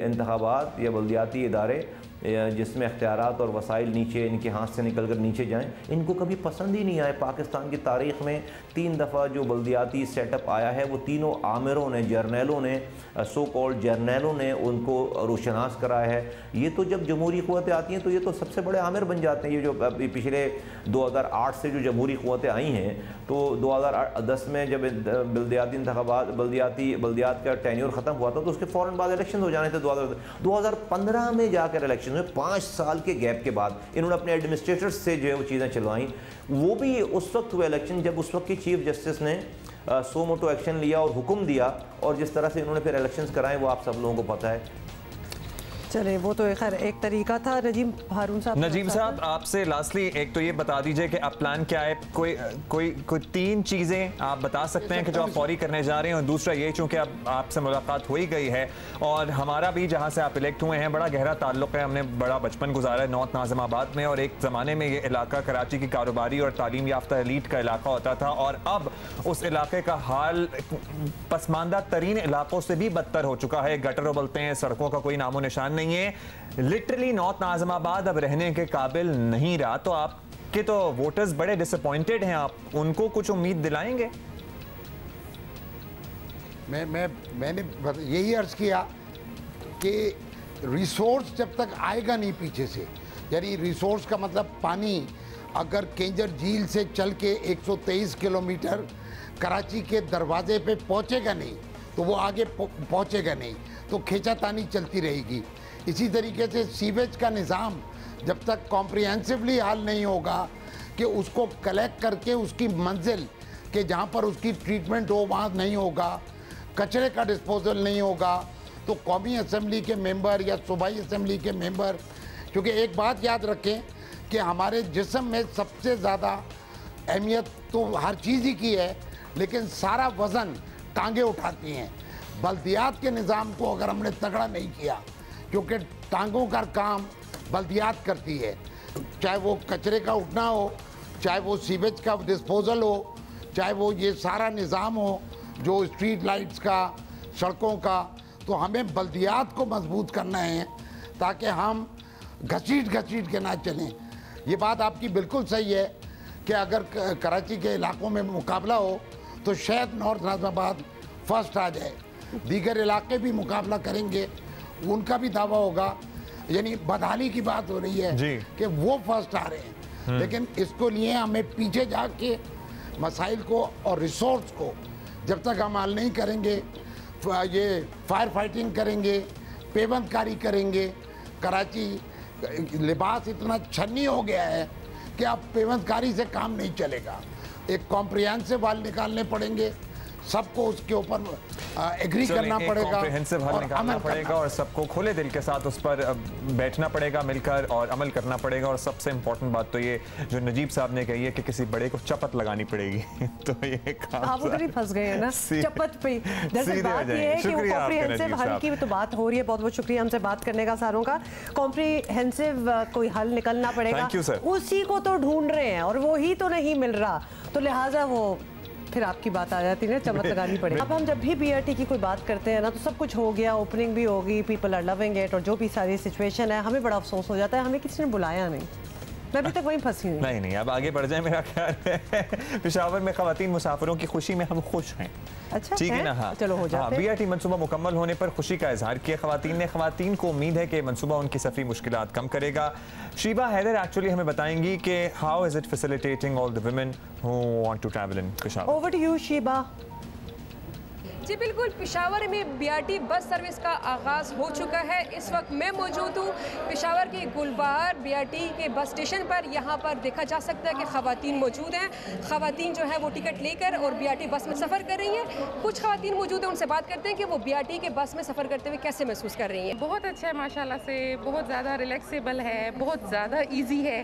इंतखाबात या बल्दियाती इदारे जिसमें इख्तियारात और वसाइल नीचे इनके हाथ से निकल कर नीचे जाएँ, इनको कभी पसंद ही नहीं आए। पाकिस्तान की तारीख़ में 3 दफ़ा जो बल्दियाती सेटअप आया है वो तीनों आमिरों ने, जर्नैलों ने, सो कॉल्ड जर्नैलों ने उनको रोशनास कराया है। ये तो जब जमहूरी क़ुव्वतें आती हैं तो ये तो सबसे बड़े आमिर बन जाते हैं। ये जो पिछले 2008 से जो जमहूरी क़ुव्वतें आई हैं, तो 2010 में जब बल्दियाती इंतखाबात बल्दियात का टेन्योर ख़त्म हुआ था तो उसके फ़ौरन बाद इलेक्शन हो जाने थे। 2015 में जाकर इलेक्शन हुए, 5 साल के गैप के बाद इन्होंने अपने एडमिनिस्ट्रेटर्स से जो है वो चीज़ें चलवाईं। वो भी उस वक्त हुए इलेक्शन जब उस वक्त की चीफ जस्टिस ने सो मोटो एक्शन लिया और हुक्म दिया, और जिस तरह से इन्होंने फिर इलेक्शंस कराए वो आप सब लोगों को पता है। चले, वो तो खैर एक तरीका था। नजीम हारून साहब, नजीम साहब आपसे लास्टली एक तो ये बता दीजिए कि अब प्लान क्या है। कोई 3 चीज़ें आप बता सकते हैं कि जो आप फौरी करने जा रहे हैं, और दूसरा ये चूँकि अब आपसे मुलाकात हो ही गई है और हमारा भी जहाँ से आप इलेक्ट हुए हैं बड़ा गहरा ताल्लुक़ है, हमने बड़ा बचपन गुजारा है नॉर्थ नाज़िमाबाद में, और एक ज़माने में ये इलाका कराची की कारोबारी और तालीम याफ्ता एलीट का इलाका होता था, और अब उस इलाके का हाल पसमानदा तरीन इलाकों से भी बदतर हो चुका है। गटर उबलते हैं, सड़कों का कोई नामो निशान नहीं है। लिटरली नॉर्थ नाज़िमाबाद अब रहने के काबिल नहीं रहा। तो आपके तो वोटर्स बड़े डिसअपॉइंटेड हैं, आप उनको कुछ उम्मीद दिलाएंगे? मैंने यही अर्ज किया कि रिसोर्स जब तक आएगा नहीं पीछे से, यानी रिसोर्स का मतलब पानी अगर केंजर झील से चल के 123 किलोमीटर कराची के दरवाजे पे पहुंचेगा नहीं तो वो आगे पहुंचेगा नहीं, तो खींचातानी चलती रहेगी। इसी तरीके से सीवेज का निज़ाम जब तक कॉम्प्रिहेंसिवली हल नहीं होगा कि उसको कलेक्ट करके उसकी मंजिल के जहाँ पर उसकी ट्रीटमेंट हो वहाँ नहीं होगा, कचरे का डिस्पोजल नहीं होगा, तो कौमी असम्बली के मेंबर या सूबाई असम्बली के मेंबर, क्योंकि एक बात याद रखें कि हमारे जिस्म में सबसे ज़्यादा अहमियत तो हर चीज़ ही की है, लेकिन सारा वज़न टांगे उठाती हैं। बल्दियात के निज़ाम को अगर हमने तगड़ा नहीं किया, क्योंकि टांगों का काम बल्दियात करती है, चाहे वो कचरे का उठना हो, चाहे वो सीवेज का डिस्पोजल हो, चाहे वो ये सारा निज़ाम हो जो स्ट्रीट लाइट्स का, सड़कों का, तो हमें बल्दियात को मजबूत करना है ताकि हम घसीट के ना चलें। ये बात आपकी बिल्कुल सही है कि अगर कराची के इलाकों में मुकाबला हो तो शायद नॉर्थ नाज़िमाबाद फर्स्ट आ जाए, दीगर इलाके भी मुकाबला करेंगे, उनका भी दावा होगा। यानी बदहाली की बात हो रही है कि वो फर्स्ट आ रहे हैं, लेकिन इसको लिए हमें पीछे जाके मसाइल को और रिसोर्स को जब तक हम हल नहीं करेंगे, ये फायर फाइटिंग करेंगे, पेबंदकारी करेंगे। कराची लिबास इतना छन्नी हो गया है कि अब पेबंदकारी से काम नहीं चलेगा। एक कॉम्प्रिहेंसिव हल निकालने पड़ेंगे, सबको उसके ऊपर एग्री करना पड़ेगा, कॉम्प्रिहेंसिव हल निकालना पड़ेगा और सबको खुले दिल के साथ उस पर बैठना पड़ेगा मिलकर और अमल करना पड़ेगा। और सबसे इम्पोर्टेंट बात तो ये जो नजीब साहब ने कही है कि किसी बड़े को चपत लगानी पड़ेगी। तो ये काम आप उधर फंस गए हैं ना चपत पे। दरअसल बात ये है कि वो कॉम्प्रिहेंसिव हल की तो बात हो रही है। बहुत बहुत शुक्रिया हमसे बात करने का सारों का। कॉम्प्रिहेंसिव कोई हल निकलना पड़ेगा, उसी को तो ढूंढ रहे हैं और वो ही तो नहीं मिल रहा, तो लिहाजा वो फिर आपकी बात आ जाती है ना, चमक लगानी पड़ेगी। अब हम जब भी बीआरटी की कोई बात करते हैं ना तो सब कुछ हो गया, ओपनिंग भी होगी, पीपल आर लविंग इट, और जो भी सारी सिचुएशन है हमें बड़ा अफसोस हो जाता है हमें किसी ने बुलाया नहीं। मैं अभी तक वहीं फंसी हूँ। नहीं, अब आगे बढ़ जाए। मेरा ख्याल है पेशावर में खवातीन मुसाफिरों की खुशी में हम खुश हैं। अच्छा, ठीक है ना? हाँ, चलो हो जाते हैं। बीआरटी मंसूबा मुकम्मल होने पर खुशी का इजहार किया खवातीन को उम्मीद है कि मंसूबा उनकी सफ़ी मुश्किलात कम करेगा। शीबा हैदर एक्चुअली हमें बताएंगी कि how is it facilitating all the women who want to travel in Peshawar. Over to you Sheeba. जी बिल्कुल, पेशावर में बीआरटी बस सर्विस का आगाज़ हो चुका है। इस वक्त मैं मौजूद हूँ पेशावर के गुलबहार बीआरटी के बस स्टेशन पर। यहाँ पर देखा जा सकता है कि ख़वातीन मौजूद हैं। ख़वातीन जो है वो टिकट लेकर और बीआरटी बस में सफ़र कर रही हैं। कुछ ख़वातीन मौजूद हैं, उनसे बात करते हैं कि वो बीआरटी के बस में सफ़र करते हुए कैसे महसूस कर रही हैं। बहुत अच्छा है माशाल्लाह से, बहुत ज़्यादा रिलैक्सेबल है, बहुत ज़्यादा ईजी है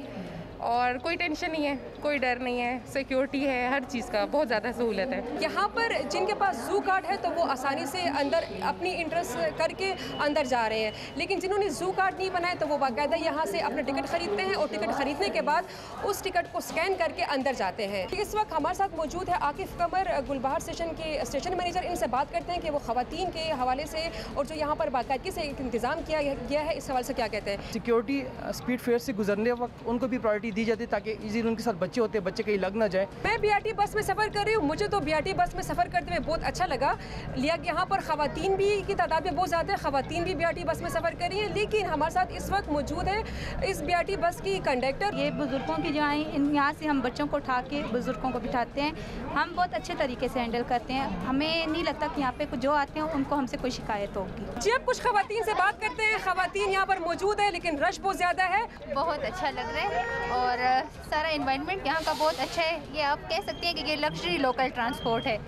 और कोई टेंशन नहीं है, कोई डर नहीं है, सिक्योरिटी है, हर चीज़ का बहुत ज़्यादा सहूलत है। यहाँ पर जिनके पास जू कार्ड है तो वो आसानी से अंदर अपनी इंट्रेस्ट करके अंदर जा रहे हैं, लेकिन जिन्होंने जू कार्ड नहीं बनाया तो वो बाकायदा यहाँ से अपने टिकट खरीदते हैं और टिकट खरीदने के बाद उस टिकट को स्कैन करके अंदर जाते हैं। इस वक्त हमारे साथ मौजूद है आकिफ कमर, गुलबहार स्टेशन के स्टेशन मैनेजर। इनसे बात करते हैं कि वो खवातीन के हवाले से और जो यहाँ पर बाकायदगी से इंतजाम किया गया है इस हवाले से क्या कहते हैं। सिक्योरिटी स्पीड फेयर से गुजरने वक्त उनको भी प्रायोरिटी दी जाती है ताकि इजीली उनके साथ बच्चे होते हैं, बच्चे कहीं लग ना जाए। मैं बीआरटी बस में सफ़र कर रही हूँ, मुझे तो बीआरटी बस में सफ़र करते हुए बहुत अच्छा लगा। लिया यहाँ पर खवातीन भी की तादाद में बहुत ज़्यादा है, खवातीन भी बीआरटी बस में सफ़र कर रही हैं, लेकिन हमारे साथ इस वक्त मौजूद है इस बीआरटी बस की कंडक्टर। ये बुज़ुर्गों की जो आए यहाँ से हम बच्चों को उठा के बुज़ुर्गों को बिठाते हैं, हम बहुत अच्छे तरीके से हैंडल करते हैं। हमें नहीं लगता कि यहाँ पे जो आते हैं उनको हमसे कोई शिकायत होगी। जी अब कुछ खवातीन से बात करते हैं। खवातीन यहाँ पर मौजूद है लेकिन रश बहुत ज़्यादा है। बहुत अच्छा लग रहा है और सारा इन्वायरमेंट यहाँ का बहुत अच्छा है। ये आप कह सकते हैं कि ये लग्जरी लोकल ट्रांसपोर्ट है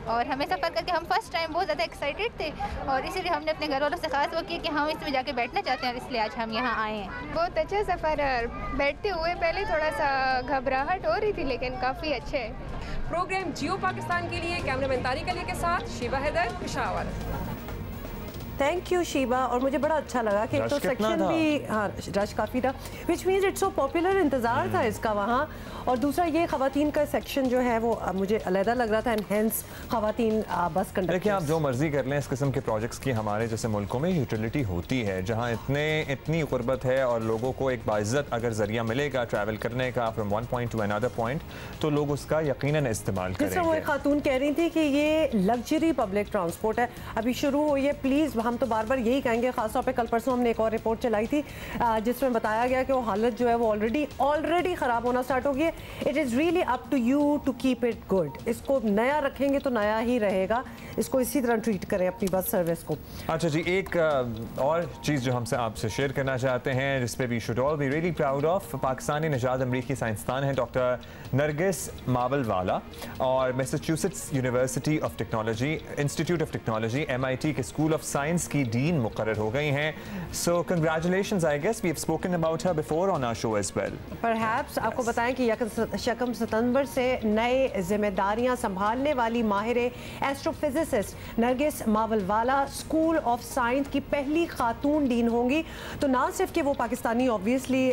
और हमें सफ़र करके हम फर्स्ट टाइम बहुत ज़्यादा एक्साइटेड थे और इसीलिए हमने अपने घर वालों से ख़ास वो किया कि हम इसमें जाके बैठना चाहते हैं, इसलिए आज हम यहाँ आए हैं। बहुत अच्छा सफ़र है। बैठते हुए पहले थोड़ा सा घबराहट हो रही थी लेकिन काफ़ी अच्छे है। प्रोग्राम जियो पाकिस्तान के लिए कैमरामैन तारिक अली के साथ शिवा हैदर, पेशावर। Thank you Shiva. और मुझे बड़ा अच्छा लगा कि एक तो सेक्शन भी, हाँ रश काफ़ी था, which means it's so popular, इंतज़ार था इसका वहाँ। और दूसरा ये ख़वातीन का सेक्शन जो है वो मुझे अलहदा लग रहा था, एनहेंस ख़वातीन बस कंडक्टर। देखिए आप जो मर्जी कर लें, इस किस्म के प्रोजेक्ट्स की हमारे जैसे मुल्कों में यूटिलिटी होती है, जहाँ इतनी गुर्बत है और लोगों को एक बाइज़्ज़त अगर जरिया मिलेगा ट्रैवल करने का from one point two another point, तो लोग उसका यकीनन इस्तेमाल करेंगे। वो एक खातून कह रही थी कि ये लग्जरी पब्लिक ट्रांसपोर्ट है, अभी शुरू हुई है। प्लीज़ हम तो बार बार यही कहेंगे, खासतौर पे कल परसों हमने एक और रिपोर्ट चलाई थी जिसमें बताया गया कि वो हालत जो है वो ऑलरेडी ख़राब होना स्टार्ट हो गई है। It is really up to you to keep it good. इसको नया रखेंगे तो नया ही रहेगा, इसको इसी तरह ट्रीट करें अपनी बस सर्विस को। अच्छा जी, एक और चीज़ जो हमसे आपसे शेयर करना चाहते हैं जिस पे we should all be really proud of, Pakistani निजात अमरीकी साइंसदान है डॉक्टर नरगिस मावलवाला और Massachusetts University of Technology Institute of Technology MIT के स्कूल ऑफ साइंस की डीन मुकर्रर हो गई हैं। So congratulations, I guess we have spoken about her before on our show as well. Perhaps आपको बताएं कि यकम सितंबर से नए जिम्मेदारियां संभालने वाली माहिर astrophysicist Nargis Mawalwala school of science की पहली खातून डीन होंगी। तो ना सिर्फ कि वो पाकिस्तानी ऑब्वियसली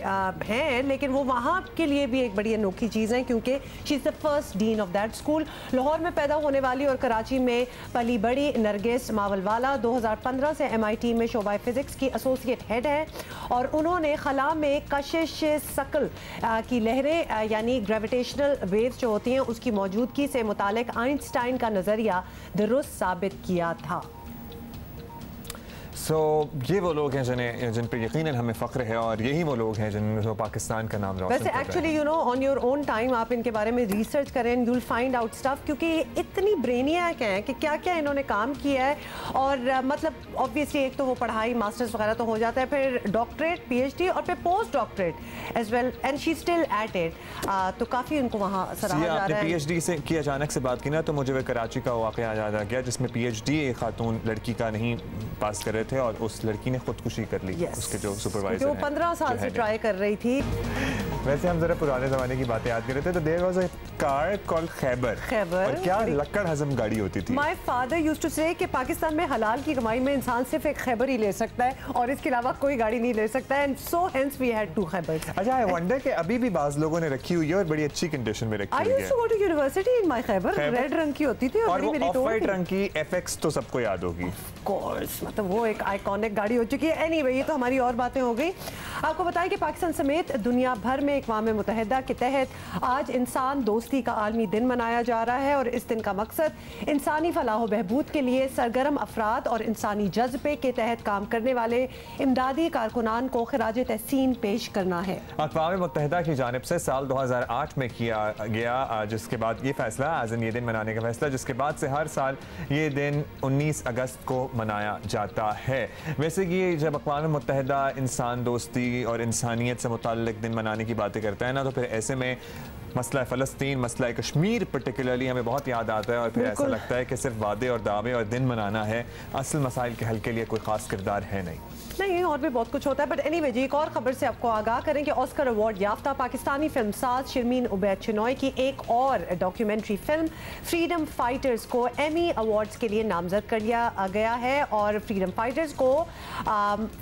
हैं, लेकिन वो वहाँ के लिए भी एक बड़ी अनोखी चीज़ है क्योंकि she is the first dean of that school. Lahore में पैदा होने वाली और कराची में पली बड़ी नरगिस मावलवाला 2015 से MIT में शोबा फिजिक्स की एसोसिएट हेड है और उन्होंने खला में कशिश सकल की लहरें यानी ग्रेविटेशनल वेव्स जो होती हैं उसकी मौजूदगी से मुतालिक आइंस्टाइन का नज़रिया दुरुस्त साबित किया था। ये वो लोग हैं जिन पर यकीनन हमें फ़ख्र है और यही वो लोग हैं जिन पाकिस्तान का नाम रोशन कर रहे हैं। वैसे actually you know on your own time आप इनके बारे में रिसर्च करें, you will find out stuff, क्योंकि ये इतनी ब्रेनियक हैं कि क्या क्या इन्होंने काम किया है। और मतलब ऑब्वियसली एक तो वो पढ़ाई मास्टर्स वगैरह तो हो जाता है, फिर डॉक्टरेट PhD और फिर post doctorate as well, and she still at it. तो काफ़ी उनको वहाँ सराहा जा रहा है। PhD से की अचानक से बात की ना तो मुझे वह कराची का वाक़या याद आ गया जिसमें PhD एक खातून लड़की का नहीं पास कर रहे थे और उस लड़की ने खुदकुशी कर ली। उसके जो सुपरवाइजर हैं, 15 साल से ट्राई कर रही थी। वैसे हम जरा पुराने ज़माने की बातें याद कर रहे थे तो there was a car called Khyber और क्या लक्कड़ हजम गाड़ी होती थी। माय फादर यूज्ड टू से कि पाकिस्तान में हलाल की कमाई में इंसान सिर्फ एक खैबर ही ले सकता है और इसके अलावा कोई गाड़ी नहीं ले सकता है, and so hence we had 2 Khybers. अच्छा, आई वंडर कि अभी भी बाज़ लोगों ने रखी हुई है और बड़ी अच्छी कंडीशन में रखी हुई है। I used to go to university in my Khyber, red रंग की होती थी और मेरी ऑफ वाइट रंग की FX तो सबको याद होगी। ऑफ कोर्स, मतलब वो एक आइकॉनिक गाड़ी हो चुकी है। एनीवे, ये तो हमारी और बातें हो गई। आपको बताएं कि पाकिस्तान समेत दुनिया भर में अक़वाम मुत्तहिदा के तहत आज इंसान दोस्ती का आलमी दिन मनाया जा रहा है और इस दिन का मकसद इंसानी फलाह बहबूद के लिए सरगर्म अफराद और इंसानी जज्बे के तहत काम करने वाले इमदादी कारकुनान को खिराज तहसीन पेश करना है। अक़वाम मुत्तहिदा की जानिब से साल 2008 में किया गया जिसके बाद ये फैसला, आज ये दिन मनाने का फैसला, जिसके बाद से हर साल ये दिन 19 अगस्त को मनाया जाता है। वैसे कि जब अक़वाम मुत्तहिदा इंसान दोस्ती और इंसानियत से मुताल्लिक़ दिन मनाने की बातें करता है ना, तो फिर ऐसे में मसला फ़लस्तीन, मसला कश्मीर पर्टिकुलरली हमें बहुत याद आता है और फिर ऐसा लगता है कि सिर्फ वादे और दावे और दिन मनाना है, असल मसाइल के हल के लिए कोई ख़ास किरदार है नहीं। और भी बहुत कुछ होता है। बट एनीवे जी, एक और खबर से आपको आगाह करें कि ऑस्कर अवार्ड याफ्ता पाकिस्तानी फिल्म साज शर्मीन उबैद चिनॉय की एक और डॉक्यूमेंट्री फिल्म फ्रीडम फाइटर्स को एमी अवार्ड्स के लिए नामजद कर लिया गया है और फ्रीडम फाइटर्स को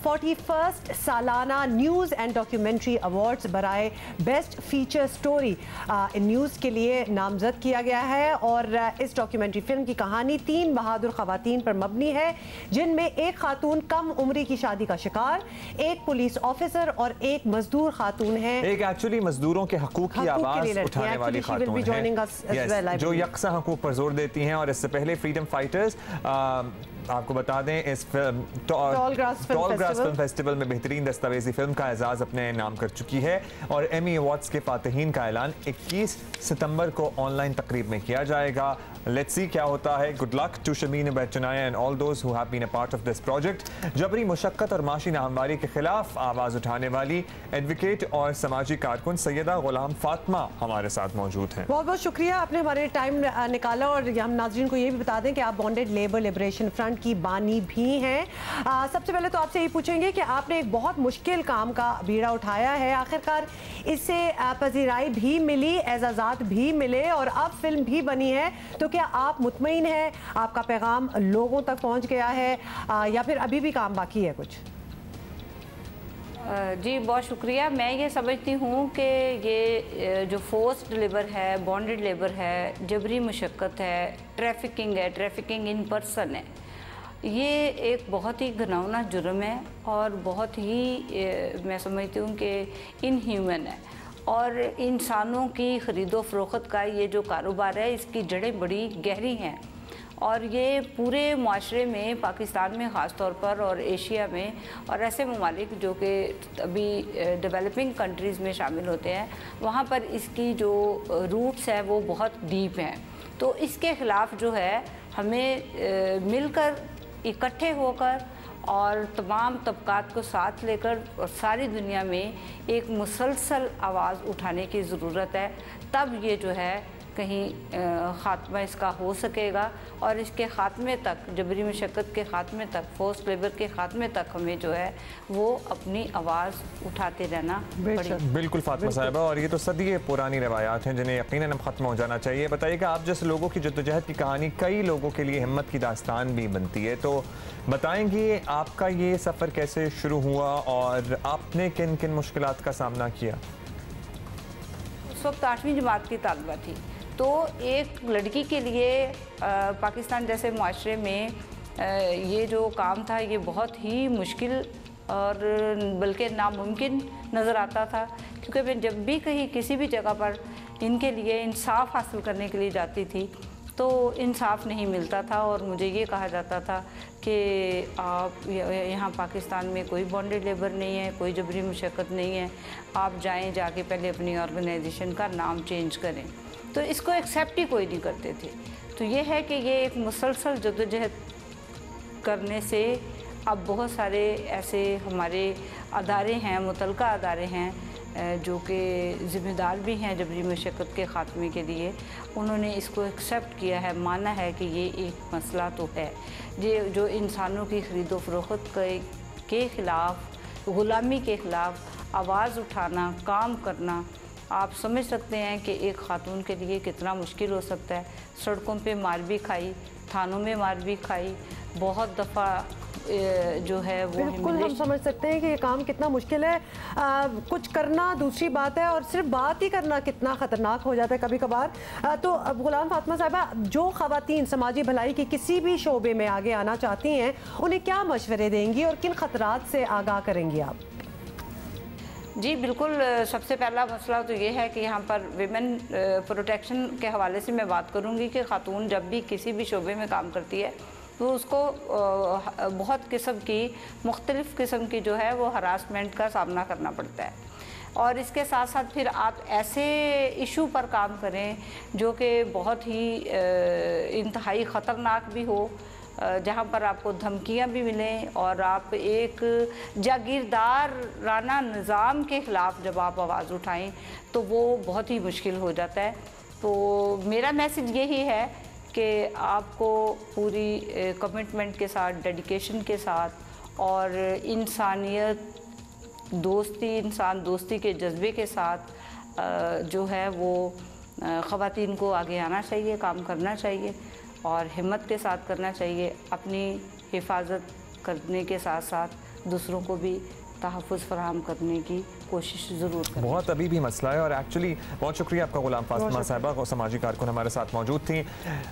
41st सालाना न्यूज़ एंड डॉक्यूमेंट्री अवार्ड्स बराए best feature story in news के लिए नामजद किया गया है। और इस डॉक्यूमेंट्री फिल्म की कहानी 3 बहादुर खवातीन पर मबनी है, जिनमें एक खातून कम उम्री की शादी का शिकार, एक पुलिस ऑफिसर और एक मजदूर खातून है। एक एक्चुअली मजदूरों के हकूक की आवाज उठाने वाली खातून है जो यकसा हकूक पर जोर देती हैं। और इससे पहले फ्रीडम फाइटर्स आपको बता दें इस film tall grass film festival में बेहतरीन दस्तावेजी फिल्म का एजाज़ अपने नाम कर चुकी है और एमी अवार्ड्स के फातिहीन का ऐलान 21 सितंबर को ऑनलाइन तकरीब में किया जाएगा। लेट्स सी क्या होता है। Good luck to Sharmeen Obaid Chinoy and all those who have been a part of this project. जबरी मुशक्कत और माशी नाहमवारी के खिलाफ आवाज़ उठाने वाली एडवोकेट और समाजी कारकुन सैयदा गुलाम फातिमा हमारे साथ मौजूद हैं। बहुत बहुत शुक्रिया, आपने हमारे टाइम निकाला। और हम नाज़रीन को ये भी बता दें कि आप बॉन्डेड लेबर लिबरेशन फ्रंट की बानी भी हैं। सबसे पहले तो आपसे ये पूछेंगे कि आपने एक बहुत मुश्किल काम का बीड़ा उठाया है, आखिरकार इससे पजीराई भी मिली, एजाज़ात भी मिले और अब फिल्म भी बनी है, तो क्या आप मुतमईन हैं, आपका पैगाम लोगों तक पहुंच गया है या फिर अभी भी काम बाकी है कुछ? जी बहुत शुक्रिया। मैं ये समझती हूँ कि ये जो फोर्स्ड लेबर है, बॉन्डेड लेबर है, जबरी मुशक्क़त है, ट्रैफिकिंग इन पर्सन है, ये एक बहुत ही घिनौना जुर्म है और बहुत ही मैं समझती हूँ कि इनह्यूमन है। और इंसानों की ख़रीदो फ़रोख्त का ये जो कारोबार है, इसकी जड़ें बड़ी गहरी हैं और ये पूरे माशरे में, पाकिस्तान में ख़ास तौर पर और एशिया में और ऐसे ममालिक जो कि अभी डेवलपिंग कंट्रीज़ में शामिल होते हैं, वहाँ पर इसकी जो रूट्स हैं वो बहुत डीप हैं। तो इसके ख़िलाफ़ जो है हमें मिलकर इकट्ठे होकर और तमाम तबकात को साथ लेकर और सारी दुनिया में एक मुसलसल आवाज़ उठाने की ज़रूरत है, तब ये जो है कहीं ख़ात्मा इसका हो सकेगा और इसके ख़ात्मे तक, जबरी मुशक्क़त के ख़ात्मे तक, फोर्स लेबर के ख़ात्मे तक हमें जो है वो अपनी आवाज़ उठाते रहना पड़ेगा। बिल्कुल फातिमा साहिबा, और ये तो सदी पुरानी रवायात हैं जिन्हें यकीनन अब ख़त्म हो जाना चाहिए। बताइएगा, आप जैसे लोगों की जद्दोजहद की कहानी कई लोगों के लिए हिम्मत की दास्तान भी बनती है, तो बताएंगे आपका ये सफ़र कैसे शुरू हुआ और आपने किन किन मुश्किलात का सामना किया? उस वक्त 8वीं जमात की तालिबा थी, तो एक लड़की के लिए पाकिस्तान जैसे माशरे में ये जो काम था ये बहुत ही मुश्किल और बल्कि नामुमकिन नज़र आता था, क्योंकि मैं जब भी कहीं किसी भी जगह पर इनके लिए इंसाफ हासिल करने के लिए जाती थी तो इंसाफ नहीं मिलता था और मुझे ये कहा जाता था कि आप यहाँ पाकिस्तान में कोई बॉन्डेड लेबर नहीं है, कोई जबरी मुशक्क़त नहीं है, आप जाएं, जाके पहले अपनी ऑर्गेनाइजेशन का नाम चेंज करें। तो इसको एक्सेप्ट ही कोई नहीं करते थे। तो ये है कि ये एक मुसलसल जद्दोजहद करने से अब बहुत सारे ऐसे हमारे अदारे हैं, मुतलका अदारे हैं जो कि ज़िम्मेदार भी हैं जबरी मुशक्क़त के ख़ात्मे के लिए, उन्होंने इसको एक्सेप्ट किया है, माना है कि ये एक मसला तो है। ये जो इंसानों की ख़रीदो फ़रोख्त के ख़िलाफ़, ग़ुलामी के ख़िलाफ़ आवाज़ उठाना, काम करना, आप समझ सकते हैं कि एक ख़ातून के लिए कितना मुश्किल हो सकता है। सड़कों पे मार भी खाई, थानों में मार भी खाई, बहुत दफ़ा जो है वो बिल्कुल हम समझ सकते हैं कि ये काम कितना मुश्किल है। कुछ करना दूसरी बात है और सिर्फ बात ही करना कितना ख़तरनाक हो जाता है कभी कभार। तो अब गुलाम फातिमा साहिबा, जो ख़वातीन समाजी भलाई की किसी भी शोबे में आगे आना चाहती हैं, उन्हें क्या मशवरे देंगी और किन ख़तरात से आगाह करेंगी आप? जी बिल्कुल, सबसे पहला मसला तो ये है कि यहाँ पर विमेन प्रोटेक्शन के हवाले से मैं बात करूँगी कि ख़ातून जब भी किसी भी शोबे में काम करती है तो उसको बहुत किस्म की, मुख्तलिफ़ किस्म की जो है वो हरासमेंट का सामना करना पड़ता है। और इसके साथ साथ फिर आप ऐसे इशू पर काम करें जो कि बहुत ही इंतहाई ख़तरनाक भी हो, जहाँ पर आपको धमकियाँ भी मिलें और आप एक जागीरदाराना निज़ाम के ख़िलाफ़ जब आप आवाज़ उठाएं तो वो बहुत ही मुश्किल हो जाता है। तो मेरा मैसेज यही है कि आपको पूरी कमिटमेंट के साथ, डेडिकेशन के साथ और इंसानियत दोस्ती, इंसान दोस्ती के जज्बे के साथ जो है वो ख़वातीन को आगे आना चाहिए, काम करना चाहिए और हिम्मत के साथ करना चाहिए। अपनी हिफाजत करने के साथ साथ दूसरों को भी तहफ़्फ़ुज़ फराहम करने की कोशिश ज़रूर करें। बहुत अभी भी मसला है और एक्चुअली बहुत शुक्रिया आपका गुलाम फातिमा साहिबा और समाजी कारकुन हमारे साथ मौजूद थी।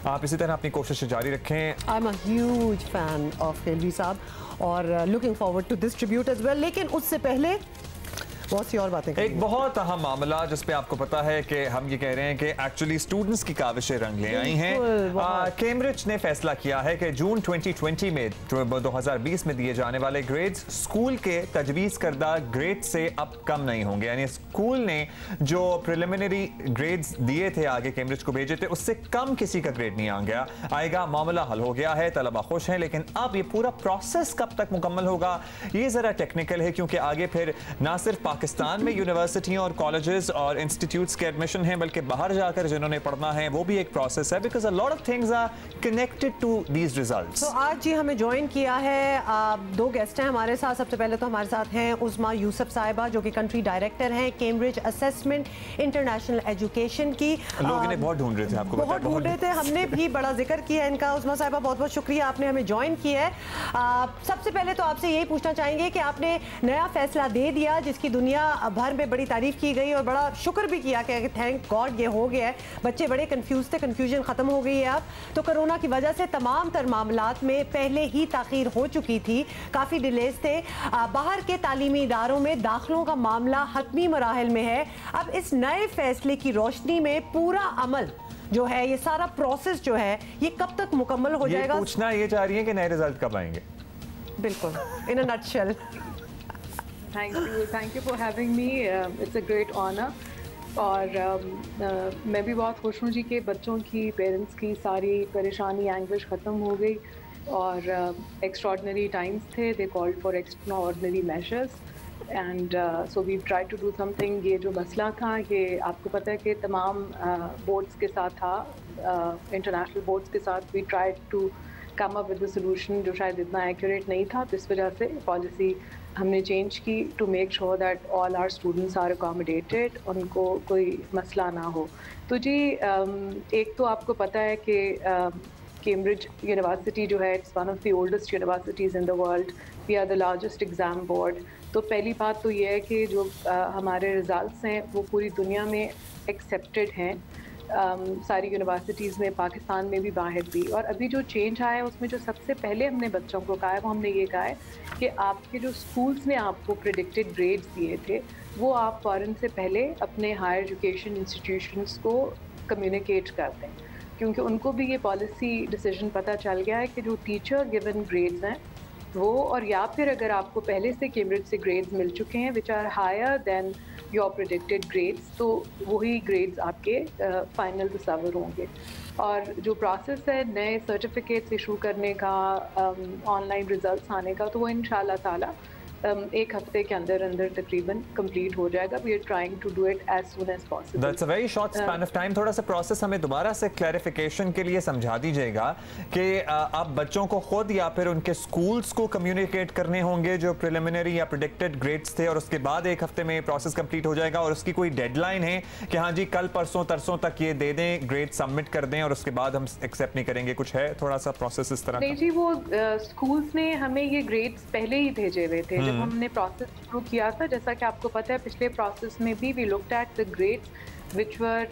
आप इसी तरह अपनी कोशिश जारी रखें। I am a huge fan of Khilji साहब और looking forward to this tribute as well. लेकिन उससे पहले बहुत सी और बातें एक बहुत अहम मामला जिस पे आपको पता है कि हम ये कह रहे हैं कि एक्चुअली स्टूडेंट्स की काविशें रंग ले आई हैं। कैम्ब्रिज ने फैसला किया है कि जून 2020 में 2020 में दिए जाने वाले ग्रेड्स स्कूल के तजवीज़ करदा ग्रेड से अब कम नहीं होंगे। यानी स्कूल ने जो प्रिलिमिनरी ग्रेड्स दिए थे आगे कैम्ब्रिज को भेजे थे उससे कम किसी का ग्रेड नहीं आएगा। मामला हल हो गया है, तलबा खुश हैं, लेकिन अब ये पूरा प्रोसेस कब तक मुकम्मल होगा ये ज़रा टेक्निकल है क्योंकि आगे फिर ना सिर्फ पाकिस्तान में यूनिवर्सिटियों और कॉलेजेस और इंस्टीट्यूट्स के एडमिशन हैं बल्कि बाहर जाकर जिन्होंने पढ़ना है वो भी एक प्रोसेस है because a lot of things are connected to these results. तो आज जी हमें ज्वाइन किया है दो गेस्ट हैं हमारे साथ। सबसे पहले तो हमारे साथ हैं उस्मा यूसुफ साहिबा जो कि कंट्री डायरेक्टर हैं कैम्ब्रिज असेसमेंट इंटरनेशनल एजुकेशन की। लोग इन्हें बहुत ढूंढ रहे थे, आपको बहुत ढूंढ रहे थे, हमने भी बड़ा जिक्र किया इनका। उस्मा साहिबा बहुत बहुत शुक्रिया आपने हमें ज्वाइन किया है। सबसे पहले तो आपसे यही पूछना चाहेंगे कि आपने नया फैसला दे दिया जिसकी दुनिया भर में बड़ी तारीफ की गई और बड़ा शुक्र भी किया कि थैंक गॉड ये हो गया है। बच्चे बड़े कंफ्यूज थे, कंफ्यूजन खत्म हो गई है अब। तो कोरोना की वजह से तमाम तर मामलात में पहले ही ताखीर हो चुकी थी, काफ़ी डिलेज थे। बाहर के तालीमी इदारों में दाखिलों का मामला हतमी मराहल में है। अब इस नए फैसले की रोशनी में पूरा अमल जो है, ये सारा प्रोसेस जो है ये कब तक मुकम्मल हो जाएगा? पूछना ये चाह रही है कि नए रिजल्ट कब आएंगे? बिल्कुल, in a nutshell. Thank you for having me, it's a great honour. और मैं भी बहुत खुश हूँ जी कि बच्चों की, पेरेंट्स की सारी परेशानी, एंग्विश ख़त्म हो गई और एक्स्ट्राऑर्डिनरी टाइम्स थे, they called for extraordinary measures and so we try to do something. ये जो मसला था ये आपको पता है कि तमाम बोर्ड्स के साथ था, इंटरनेशनल बोर्ड्स के साथ we try to come up with the solution जो शायद इतना एक्यूरेट नहीं था। तो इस वजह से पॉलिसी हमने चेंज की to make sure that all our students are accommodated, उनको कोई मसला ना हो। तो जी एक तो आपको पता है कि कैम्ब्रिज यूनिवर्सिटी जो है it's one of the oldest universities in the world, we are the largest exam board. तो पहली बात तो ये है कि जो हमारे रिज़ल्ट्स हैं वो पूरी दुनिया में एक्सेप्टेड हैं, सारी यूनिवर्सिटीज़ में, पाकिस्तान में भी, बाहर भी। और अभी जो चेंज आया है उसमें जो सबसे पहले हमने बच्चों को कहा है वो हमने ये कहा है कि आपके जो स्कूल्स ने आपको प्रेडिक्टेड ग्रेड्स दिए थे वो आप फ़ौरन से पहले अपने हायर एजुकेशन इंस्टीट्यूशंस को कम्युनिकेट कर दें, क्योंकि उनको भी ये पॉलिसी डिसीजन पता चल गया है कि जो टीचर गिवन ग्रेड्स हैं वो, और या फिर अगर आपको पहले से कैम्ब्रिज से ग्रेड्स मिल चुके हैं which are higher than your predicted grades, तो वही ग्रेड्स आपके फाइनल तस्वर होंगे। और जो प्रोसेस है नए सर्टिफिकेट्स इशू करने का, ऑनलाइन रिजल्ट्स आने का, तो वो इंशाल्लाह ताला एक हफ्ते के अंदर अंदर तकरीबन कंप्लीट हो जाएगा। We are trying to do it as soon as possible. That's a very short span of time. थोड़ा सा प्रोसेस हमें दोबारा से क्लैरिफिकेशन के लिए समझा दीजिएगा कि आप बच्चों को खुद या फिर उनके स्कूल्स को कम्युनिकेट करने होंगे जो प्रिलिमिनरी या प्रेडिक्टेड ग्रेड्स थे और उसके बाद एक हफ्ते में प्रोसेस कंप्लीट हो जाएगा और उसकी कोई डेडलाइन है कि हाँ जी कल परसों तरसों तक ये दे दें, ग्रेड सबमिट कर दें और उसके बाद हम एक्सेप्ट नहीं करेंगे? कुछ है थोड़ा सा प्रोसेस इस तरह? नहीं जी, वो स्कूल्स ने हमें ये ग्रेड्स पहले ही भेजे हुए थे जब हमने प्रोसेस शुरू किया था। जैसा कि आपको पता है पिछले प्रोसेस में भी we looked at the grades which were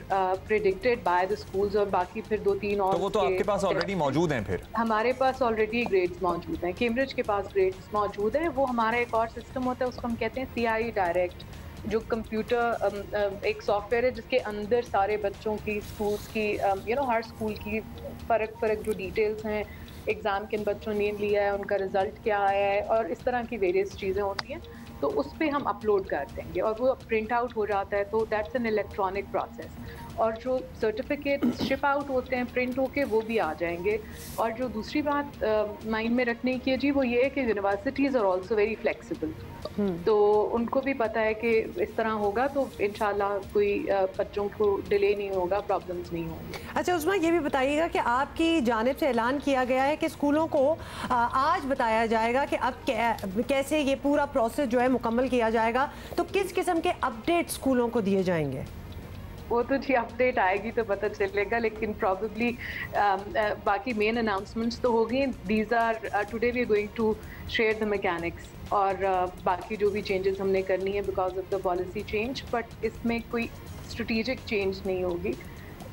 predicted by the schools और बाकी फिर 2-3 और। तो वो तो आपके पास ऑलरेडी मौजूद हैं? फिर हमारे पास ऑलरेडी ग्रेड्स मौजूद हैं, कैम्ब्रिज के पास ग्रेड्स मौजूद हैं। वो हमारा एक और सिस्टम होता है उसको हम कहते हैं CIE डायरेक्ट, जो कंप्यूटर एक सॉफ्टवेयर है जिसके अंदर सारे बच्चों की, स्कूल्स की, हर स्कूल की फ़र्क जो डिटेल्स हैं, एग्ज़ाम किन बच्चों ने लिया है, उनका रिज़ल्ट क्या आया है और इस तरह की वेरियस चीज़ें होती हैं, तो उस पर हम अपलोड कर देंगे और वो प्रिंट आउट हो जाता है। तो दैट्स एन इलेक्ट्रॉनिक प्रोसेस। और जो सर्टिफिकेट शिप आउट होते हैं प्रिंट होके वो भी आ जाएंगे। और जो दूसरी बात माइंड में रखने की है जी वो ये है कि universities are also very flexible, तो उनको भी पता है कि इस तरह होगा तो इंशाल्लाह कोई बच्चों को डिले नहीं होगा, प्रॉब्लम्स नहीं होंगी। अच्छा उस्मा, ये भी बताइएगा कि आपकी जानिब से ऐलान किया गया है कि स्कूलों को आज बताया जाएगा कि अब कैसे ये पूरा प्रोसेस जो है मुकम्मल किया जाएगा, तो किस किस्म के अपडेट स्कूलों को दिए जाएंगे? वो तो जी अपडेट आएगी तो पता चलेगा, लेकिन प्रॉबेबली बाकी मेन अनाउंसमेंट्स तो होगी। These are today we are going to share the mechanics और बाकी जो भी चेंजेस हमने करनी है because of the policy change, but इसमें कोई स्ट्रेटेजिक चेंज नहीं होगी।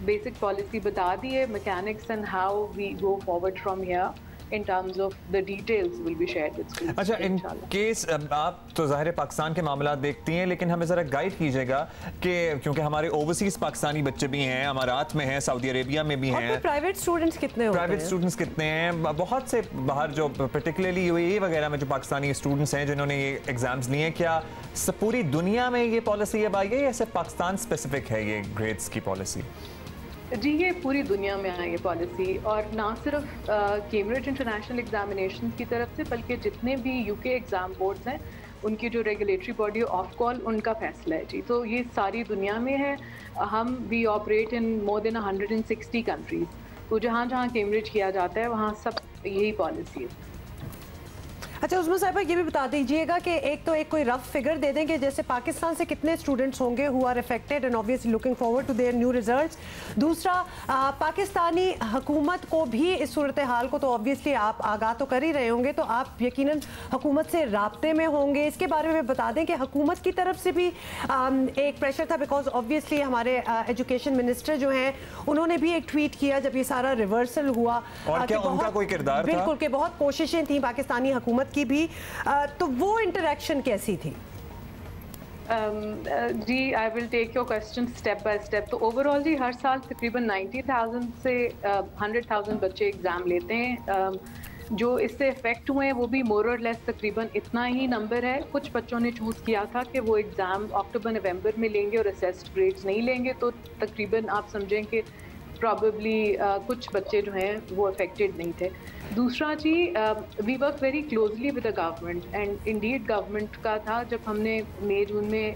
बेसिक पॉलिसी बता दी है, mechanics and how we go forward from here in terms of the details will be shared with schools. अच्छा, इन केस आप तो ज़ाहिर है पाकिस्तान के मामला देखती हैं, लेकिन हमें ज़रा गाइड कीजिएगा कि क्योंकि हमारे ओवरसीज़ पाकिस्तानी बच्चे भी हैं, अमारात में हैं, सऊदी अरेबिया में भी हैं, प्राइवेट स्टूडेंट्स कितने होते हैं? प्राइवेट स्टूडेंट्स कितने हैं? बहुत से बाहर जो पर्टिकुलरली यूएई वगैरह में जो पाकिस्तानी स्टूडेंट्स हैं जिन्होंने ये एग्जाम्स लिए हैं, क्या पूरी दुनिया में ये पॉलिसी अब आई है या सिर्फ पाकिस्तान स्पेसिफिक है ये ग्रेड्स की पॉलिसी? जी ये पूरी दुनिया में आई है पॉलिसी, और ना सिर्फ कैम्ब्रिज इंटरनेशनल एग्जामिनेशन की तरफ से बल्कि जितने भी यूके एग्ज़ाम बोर्ड्स हैं उनकी जो रेगुलेटरी बॉडी ऑफ कॉल उनका फैसला है जी। तो ये सारी दुनिया में है। हम we operate in more than 160 countries, तो जहाँ जहाँ कैम्ब्रिज किया जाता है वहाँ सब यही पॉलिसी है। अच्छा उस्मा साहिबा, ये भी बता दीजिएगा कि एक कोई रफ फिगर दे दें कि जैसे पाकिस्तान से कितने स्टूडेंट्स होंगे who are affected and obviously looking forward to their new results. दूसरा, पाकिस्तानी हुकूमत को भी इस सूरत हाल को तो ऑब्वियसली आप आगाह तो कर ही रहे होंगे, तो आप यकीनन हुकूमत से राब्ते में होंगे। इसके बारे में बता दें कि हुकूमत की तरफ से भी एक प्रेशर था, बिकॉज ऑब्वियसली हमारे एजुकेशन मिनिस्टर जो हैं उन्होंने भी एक ट्वीट किया जब ये सारा रिवर्सल हुआ, और क्या उनका कोई किरदार था? बिल्कुल के बहुत कोशिशें थी पाकिस्तानी हुकूमत की भी, तो वो इंटरेक्शन कैसी थी? जी I will take your question step by step. तो ओवरऑल जी हर साल तकरीबन 90,000 से 100,000 बच्चे एग्ज़ाम लेते हैं। जो इससे इफ़ेक्ट हुए हैं वो भी मोर और लेस तकरीबन इतना ही नंबर है। कुछ बच्चों ने चूज़ किया था कि वो एग्ज़ाम अक्टूबर नवंबर में लेंगे और असेस्ड ग्रेड्स नहीं लेंगे, तो तकरीबन आप समझें कि प्रॉबेबली कुछ बच्चे जो हैं वो अफेक्टेड नहीं थे। दूसरा जी, we work very closely with the government and indeed government का था जब हमने मई जून में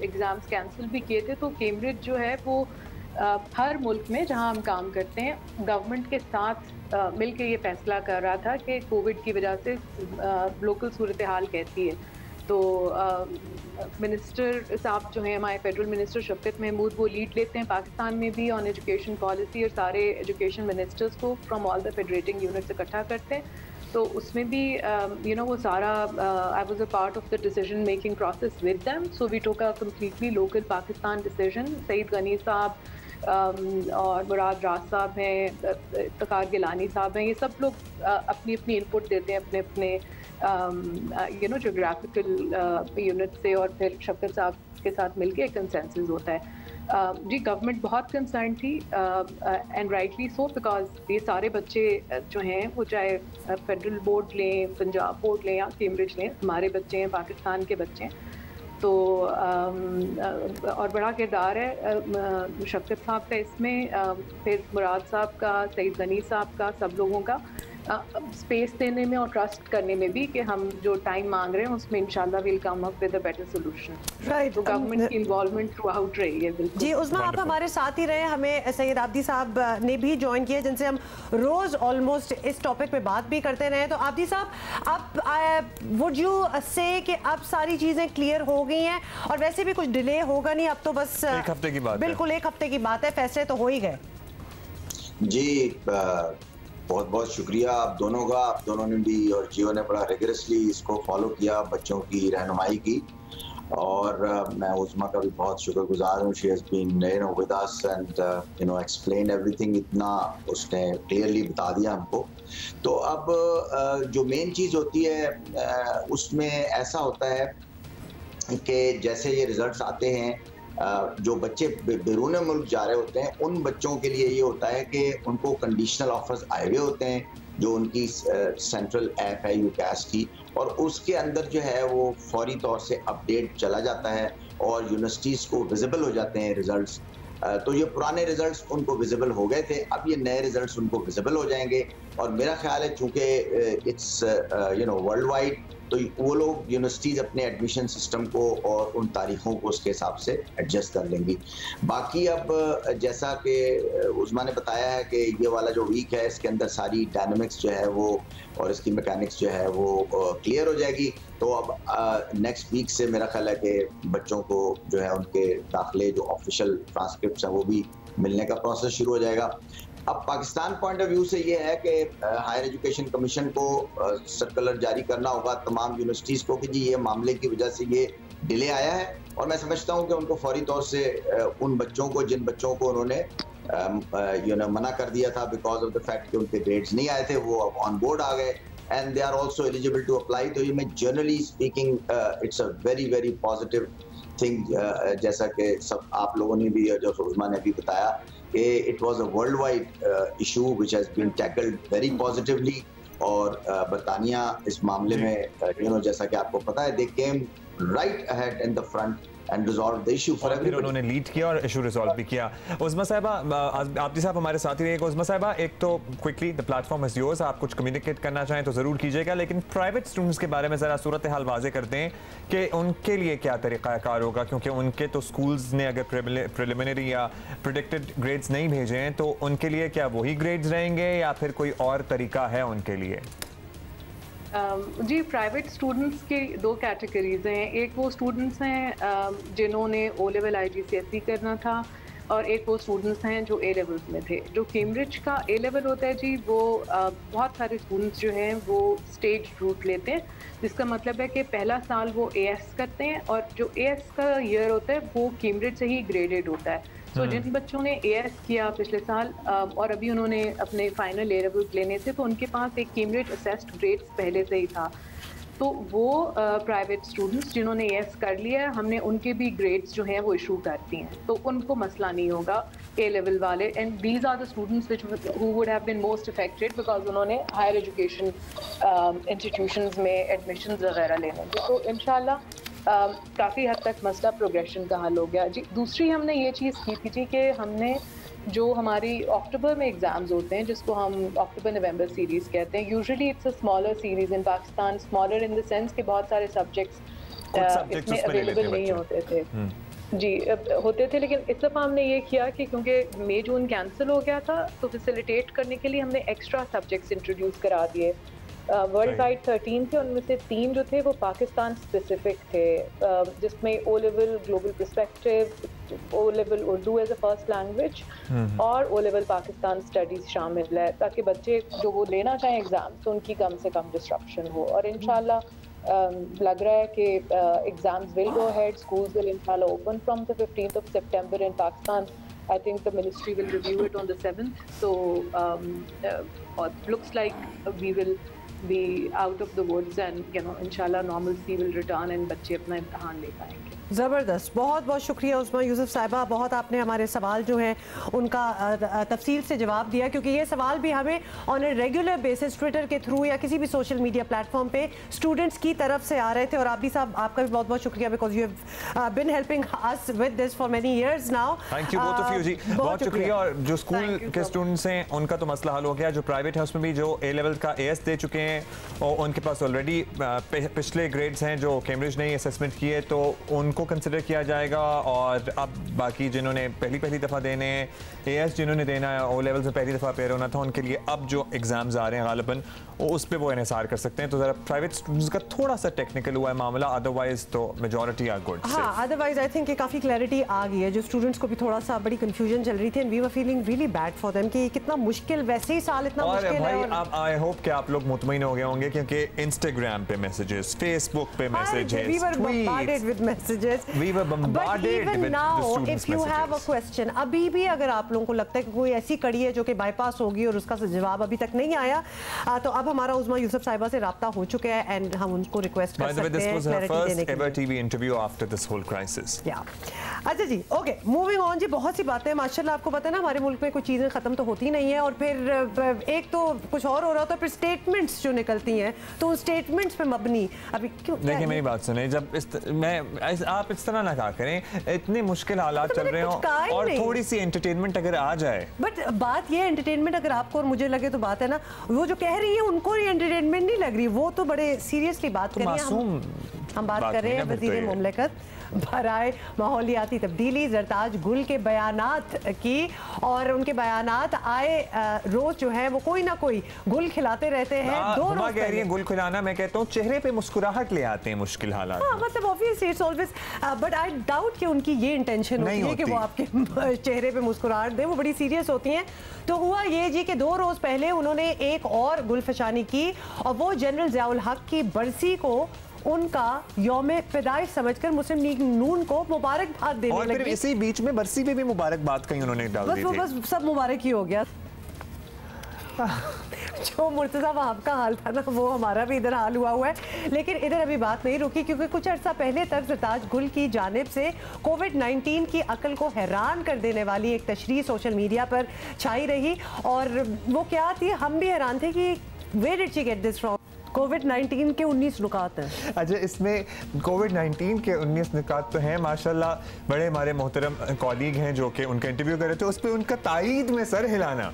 एग्ज़ाम्स कैंसिल भी किए थे, तो कैम्ब्रिज जो है वो हर मुल्क में जहां हम काम करते हैं गवर्नमेंट के साथ मिल के ये फैसला कर रहा था कि कोविड की वजह से लोकल सूरत हाल कैसी है। तो मिनिस्टर साहब जो हैं हमारे फेडरल मिनिस्टर शफकत महमूद, वो लीड लेते हैं पाकिस्तान में भी ऑन एजुकेशन पॉलिसी, और सारे एजुकेशन मिनिस्टर्स को from all the federating units इकट्ठा करते हैं। तो उसमें भी वो सारा I was a part of the decision making process with them, so we took a completely local Pakistan decision. Saeed Ghani साहब और मुराद राज साहब हैं, इफ्तिखार गिलानी साहब हैं, ये सब लोग अपनी अपनी इनपुट देते हैं अपने अपने जोग्राफिकल यूनिट से, और फिर शफकत साहब के साथ मिलके एक कंसेंसस होता है। जी गवर्नमेंट बहुत कंसर्न थी एंड राइटली सो, बिकॉज ये सारे बच्चे जो हैं वो चाहे फेडरल बोर्ड लें, पंजाब बोर्ड लें या कैम्ब्रिज लें, हमारे बच्चे हैं, पाकिस्तान के बच्चे हैं। तो और बड़ा किरदार है शफकत साहब का इसमें, फिर मुराद साहब का, सईद गनी साहब का, सब लोगों का स्पेस देने में और ट्रस्ट करने में भी कि हम जो टाइम मांग रहे हैं उसमें इंशाल्लाह will come up with a better solution. Right, तो गवर्नमेंट की इन्वॉल्वमेंट थ्रू आउट रही है। बिल्कुल जी उस्मा, आप हमारे साथ ही रहे, हमें सैयद आब्दी साहब ने भी ज्वाइन किया जिनसे हम रोज़ ऑलमोस्ट इस टॉपिक पे बात भी करते रहे। तो आब्दी साहब, आप वुड यू से कि अब सारी चीज़ें क्लियर हो गई हैं और वैसे भी कुछ डिले होगा नहीं, अब तो बस एक हफ्ते की बात है। बिल्कुल एक हफ्ते की बात है, फैसले तो हो ही गए। जी बहुत बहुत शुक्रिया आप दोनों का। आप दोनों ने भी और जियो ने बड़ा रिगरसली इसको फॉलो किया, बच्चों की रहनुमाई की, और मैं उस्मा का भी बहुत शुक्रगुजार हूँ। She has been with us and explain everything, इतना उसने क्लियरली बता दिया हमको। तो अब जो मेन चीज़ होती है उसमें ऐसा होता है कि जैसे ये रिजल्ट्स आते हैं, जो बच्चे बैरून मुल्क जा रहे होते हैं उन बच्चों के लिए ये होता है कि उनको कंडीशनल ऑफर्स आए हुए होते हैं, जो उनकी सेंट्रल ऐप है यूकैस की, और उसके अंदर जो है वो फौरी तौर से अपडेट चला जाता है और यूनिवर्सिटीज़ को विजिबल हो जाते हैं रिजल्ट्स। तो ये पुराने रिजल्ट्स उनको विजिबल हो गए थे, अब ये नए रिजल्ट्स उनको विजिबल हो जाएंगे। और मेरा ख्याल है चूंकि इट्स वर्ल्ड वाइड, तो वो लोग यूनिवर्सिटीज़ अपने एडमिशन सिस्टम को और उन तारीखों को उसके हिसाब से एडजस्ट कर लेंगी। बाकी अब जैसा कि उस्मा ने बताया है कि ये वाला जो वीक है इसके अंदर सारी डायनामिक्स जो है वो और इसकी मैकेनिक्स जो है वो क्लियर हो जाएगी। तो अब नेक्स्ट वीक से मेरा ख्याल है कि बच्चों को जो है उनके दाखिले जो ऑफिशियल ट्रांसक्रिप्ट्स हैं वो भी मिलने का प्रोसेस शुरू हो जाएगा। अब पाकिस्तान पॉइंट ऑफ व्यू से ये है कि हायर एजुकेशन कमीशन को सर्कुलर जारी करना होगा तमाम यूनिवर्सिटीज़ को कि जी ये मामले की वजह से ये डिले आया है, और मैं समझता हूँ कि उनको फौरी तौर से उन बच्चों को जिन बच्चों को उन्होंने मना कर दिया था बिकॉज ऑफ द फैक्ट कि उनके ग्रेड्स नहीं आए थे, वो अब ऑन बोर्ड आ गए and they are also eligible to apply. तो ये मैं generally speaking it's a very very positive thing, जैसा कि सब आप लोगों ने भी जो उस्मा ने भी बताया कि it was a world wide issue which has been tackled very positively. और बरतानिया इस मामले में जैसा कि आपको पता है they came right ahead in the front and resolve the issue for everybody. उन्होंने लीड किया और इशू रिजॉल्व भी किया। उस्मा साहिबा, आप जी साहब हमारे साथ ही रहिएगा। उस्मा साहिबा, एक तो quickly the platform is yours, आप कुछ कम्युनिकेट करना चाहें तो ज़रूर कीजिएगा, लेकिन प्राइवेट स्टूडेंट्स के बारे में ज़रा सूरत हाल वाजे कर दें कि उनके लिए क्या तरीक़ाकार होगा, क्योंकि उनके तो स्कूल्स ने अगर प्रिलिमिनरी या प्रेडिक्टेड ग्रेड्स नहीं भेजे हैं तो उनके लिए क्या वही ग्रेड्स रहेंगे या फिर कोई और तरीका है उनके लिए? जी, प्राइवेट स्टूडेंट्स की दो कैटेगरीज हैं। एक वो स्टूडेंट्स हैं जिन्होंने ओ लेवल IGCSE करना था, और एक वो स्टूडेंट्स हैं जो A लेवल्स में थे। जो कैम्ब्रिज का A लेवल होता है जी, वो बहुत सारे स्टूडेंट्स जो हैं वो स्टेज रूट लेते हैं, जिसका मतलब है कि पहला साल वो AS करते हैं और जो AS का ईयर होता है वो कैम्ब्रिज से ही ग्रेडेड होता है। तो जिन बच्चों ने AS किया पिछले साल और अभी उन्होंने अपने फाइनल A लेवल्स लेने थे, तो उनके पास एक कैम्ब्रिज असेस्ड ग्रेड्स पहले से ही था। तो वो प्राइवेट स्टूडेंट्स जिन्होंने AS कर लिया है, हमने उनके भी ग्रेड्स जो हैं वो इशू कर दिए हैं, तो उनको मसला नहीं होगा A लेवल वाले। And these are the students who would have been most affected because उन्होंने हायर एजुकेशन इंस्टीट्यूशंस में एडमिशंस वगैरह लेने थे। तो इंशाल्लाह काफ़ी हद तक मसला प्रोग्रेशन का हल हो गया जी। दूसरी हमने ये चीज़ की थी जी कि हमने जो हमारी अक्टूबर में एग्ज़ाम्स होते हैं, जिसको हम अक्टूबर नवंबर सीरीज़ कहते हैं, usually it's a smaller series in Pakistan, smaller in the sense कि बहुत सारे सब्जेक्ट्स इसमें अवेलेबल नहीं होते थे जी, होते थे। लेकिन इस दफ़ा हमने ये किया कि क्योंकि मई जून कैंसिल हो गया था, तो फैसिलिटेट करने के लिए हमने एक्स्ट्रा सब्जेक्ट्स इंट्रोड्यूस करा दिए। वर्ल्ड वाइड 13 थे, उनमें से 3 जो थे वो पाकिस्तान स्पेसिफिक थे, जिसमें O level global perspective, O level Urdu as a first language और O लेवल पाकिस्तान स्टडीज़ शामिल है, ताकि बच्चे जो वो लेना चाहें एग्ज़ाम तो उनकी कम से कम डिस्ट्रप्शन हो। और इंशाल्लाह लग रहा है कि exams will go ahead, schools will इंशाल्लाह open from the 15th of September in Pakistan. I think the ministry will review it on the 7th. So looks like we will be out of the woods and inshallah normalcy will return and बच्चे अपना इम्तिहान ले पाएंगे। ज़बरदस्त, बहुत बहुत शुक्रिया उस्मा यूसुफ साहिबा, बहुत आपने हमारे सवाल जो हैं उनका तफसील से जवाब दिया, क्योंकि ये सवाल भी हमें on a regular basis Twitter के थ्रू या किसी भी सोशल मीडिया प्लेटफॉर्म पे स्टूडेंट्स की तरफ से आ रहे थे। और आप भी साहब, आपका भी बहुत बहुत शुक्रिया because you have been helping us with this for many years now. Thank you both of you जी, बहुत शुक्रिया। और जो स्कूल के स्टूडेंट्स हैं उनका तो मसला हल हो गया, जो प्राइवेट है उसमें भी जो A लेवल का AS दे चुके हैं और उनके पास ऑलरेडी पिछले ग्रेड्स हैं जो कैम्ब्रिज ने असेसमेंट किए, तो उनको कंसिडर किया जाएगा। और अब बाकी जिन्होंने पहली दफ़ा देने हैं, AS जिन्होंने देना है, O लेवल्स में पहली दफ़ा अपेयर होना था, उनके लिए अब जो एग्ज़ाम्स आ रहे हैं गालिबन उस पर वो इन्हिसार कर सकते हैं। तो ज़रा प्राइवेट स्टूडेंट्स का थोड़ा सा टेक्निकल हुआ है मामला, अदरवाइज तो मेजॉरिटी आर गुड। हाँ, अदरवाइज आई थिंक काफ़ी क्लैरिटी आ गई है। जो स्टूडेंट्स को भी थोड़ा सा बड़ी कंफ्यूजन चल रही थी, and we were feeling really bad for them कि कितना मुश्किल, वैसे ही साल इतना मुश्किल है। और अब आई होप कि आप लोग मुतमईन हो गए होंगे, क्योंकि इंस्टाग्राम पे मैसेजेस, फेसबुक पे messages, we were bombarded with messages, we were bombarded with now if you have a question, अभी भी अगर आप लोगों को लगता है कि कोई ऐसी कड़ी है जो कि बाईपास होगी और उसका जवाब अभी तक नहीं आया, तो अब हमारा उस्मा यूसुफ साहिबा से राब्ता हो चुका है एंड हम उनको रिक्वेस्ट कर सकते हैं क्लैरिटी देने के लिए। TV interview after this whole crisis. अच्छा जी, ओके, मूविंग ऑन जी। बहुत सी बातें माशाल्लाह, आपको पता है ना हमारे मुल्क में कुछ चीज़ें ख़त्म तो होती नहीं है, और फिर एक तो कुछ और हो रहा होता है, फिर स्टेटमेंट्स जो निकलती हैं तो उन स्टेटमेंट्स पे मबनी अभी क्यों। देखिए मेरी बात सुने, जब आप इस तरह ना कहा करें, इतने मुश्किल हालात चल रहे हो और थोड़ी सी एंटरटेनमेंट अगर आ जाए। बट बात ये एंटरटेनमेंट अगर आपको और मुझे लगे तो बात है ना, वो जो कह रही है उनको ये एंटरटेनमेंट नहीं लग रही, वो तो बड़े सीरियसली बात कर रही है। हम बात कर रहे हैं वज़ीर मुमलिकत बराए माहौलियाती तब्दीली जरताज गुल के बयानात की, और उनके बयानात आए रोज जो है वो कोई ना कोई गुल खिलाते रहते हैं। दो रोज कह रही है गुल खिलाना, मैं कहता हूँ चेहरे पे मुस्कुराहट ले आते हैं मुश्किल हालात। हाँ, मतलब obviously it's always, but I doubt कि उनकी ये इंटेंशन होती है कि वो आपके चेहरे पे मुस्कुराहट दे, वो बड़ी सीरियस होती हैं। तो हुआ ये जी कि 2 रोज पहले उन्होंने एक और गुलफशानी की, और वो जनरल ज़ियाउल हक की बरसी को उनका यौम पैदाइश समझकर मुस्लिम लीग नून को मुबारकबाद देने और फिर इसी बीच में बरसी पे भी मुबारकबाद कहीं उन्होंने डाल दी थी। बस सब मुबारक ही हो गया। जो मुर्तज़ा वहाब का हाल था ना, वो हमारा भी इधर हाल हुआ है। लेकिन इधर अभी बात नहीं रुकी, क्योंकि कुछ अर्सा पहले तक जरताज गुल की जानिब से कोविड-19 की अकल को हैरान कर देने वाली एक तशरीह सोशल मीडिया पर छाई रही, और वो क्या थी, हम भी हैरान थे कि where did she get this from. कोविड-19 के 19 नुकात हैं। अच्छा, इसमें कोविड-19 के 19 नुकात तो हैं माशाल्लाह। बड़े हमारे मोहतरम कॉलीग हैं जो कि उनका इंटरव्यू कर रहे थे, उस पर उनका तायीद में सर हिलाना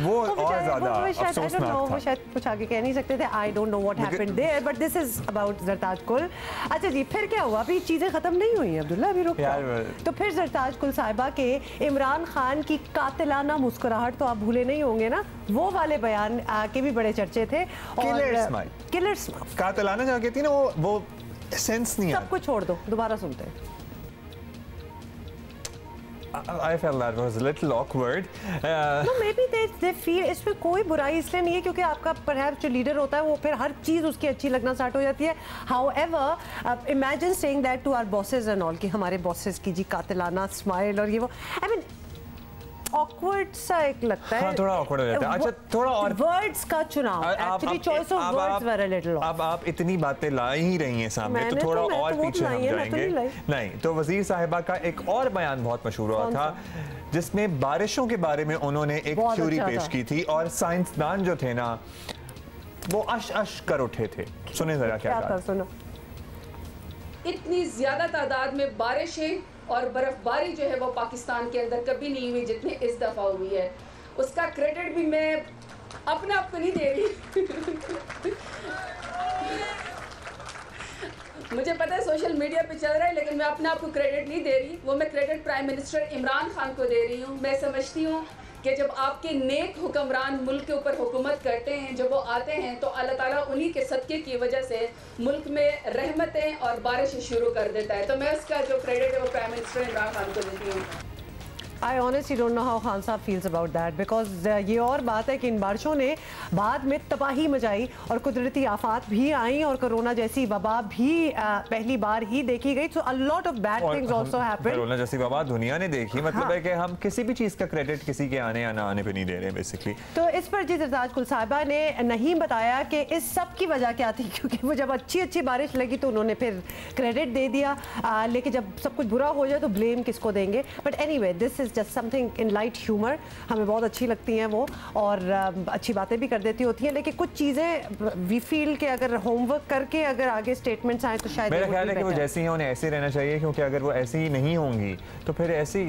वो और ज़्यादा अफसोसनाक था। वो शायद कुछ आगे कह नहीं सकते थे। I don't know what happened there, but this is about Zartaj Gul. अच्छा जी, फिर क्या हुआ? अभी चीज़ें ख़त्म नहीं हुई अब्दुल्ला, अभी रुक। तो फिर जरताज गुल साहिबा के इमरान खान की कातिलाना मुस्कुराहट तो आप भूले नहीं होंगे ना, वो वाले बयान के भी बड़े चर्चे थे। और किलर स्माइल कातिलाना जो कहती है ना, वो सेंस नहीं है। सब कुछ छोड़ दो, दोबारा सुनते हैं। I felt that was a little awkward. No, maybe they feel इसमें कोई बुराई इसलिए नहीं है क्योंकि आपका perhaps जो लीडर होता है वो फिर हर चीज़ उसकी अच्छी लगना स्टार्ट हो जाती है। However, imagine saying that to our bosses and all, कि हमारे bosses की जी कातिलाना स्माइल और ये वो, I mean ऑकवर्ड सा एक लगता है। हाँ, थोड़ा ऑकवर्ड हो जाता है। अच्छा, थोड़ा और वर्ड्स का चुनाव, actually choice of words were a little of. अब आप इतनी बातें ला ही रही हैं सामने, तो थोड़ा और पीछे हम जाएंगे। नहीं, तो वजीर साहिबा का एक और बयान बहुत मशहूर हुआ था, जिसमें बारिशों के बारे में उन्होंने एक थ्योरी पेश की थी, और साइंसदान जो थे ना वो अश अश कर उठे थे। सुने जरा क्या था। सुनो। इतनी ज्यादा तादाद में बारिशें और बर्फबारी जो है वो पाकिस्तान के अंदर कभी नहीं हुई जितनी इस दफ़ा हुई है। उसका क्रेडिट भी मैं अपने आप को नहीं दे रही मुझे पता है सोशल मीडिया पे चल रहा है, लेकिन मैं अपने आप को क्रेडिट नहीं दे रही। वो मैं credit prime minister Imran Khan को दे रही हूँ। मैं समझती हूँ कि जब आपके नेक हुक्मरान मुल्क के ऊपर हुकूमत करते हैं, जब वो आते हैं तो अल्लाह ताला उन्हीं के सदक़े की वजह से मुल्क में रहमतें और बारिश शुरू कर देता है। तो मैं उसका जो क्रेडिट है वो प्राइम मिनिस्टर इमरान खान को देती हूँ। I honestly don't know how Khan साहब feels about that, because ये और बात है कि इन बारिशों ने बाद में तबाही मचाई और कुदरती आफात भी आई और कोरोना जैसी वबा भी पहली बार ही देखी गई। So a lot of bad things also happened. Corona जैसी वबा दुनिया ने देखी, मतलब है कि हम किसी भी चीज़ का क्रेडिट किसी के आने या ना आने पे नहीं दे रहे बेसिकली। तो इस पर जी जरताज गुल साहिबा ने नहीं बताया कि इस सब की वजह क्या थी, क्योंकि वो जब अच्छी अच्छी बारिश लगी तो उन्होंने फिर क्रेडिट दे दिया, लेकिन जब सब कुछ बुरा हो जाए तो ब्लेम किसको देंगे। But anyway, this is just something in light humour. हमें बहुत अच्छी लगती हैं वो, और अच्छी बातें भी कर देती होती हैं, लेकिन कुछ चीज़ें वी फील कि अगर होमवर्क करके अगर आगे स्टेटमेंट्स आए तो शायद मेरा ख्याल है कि वो जैसी हैं उन्हें ऐसे रहना चाहिए, क्योंकि अगर वो ऐसी ही नहीं होंगी तो फिर ऐसी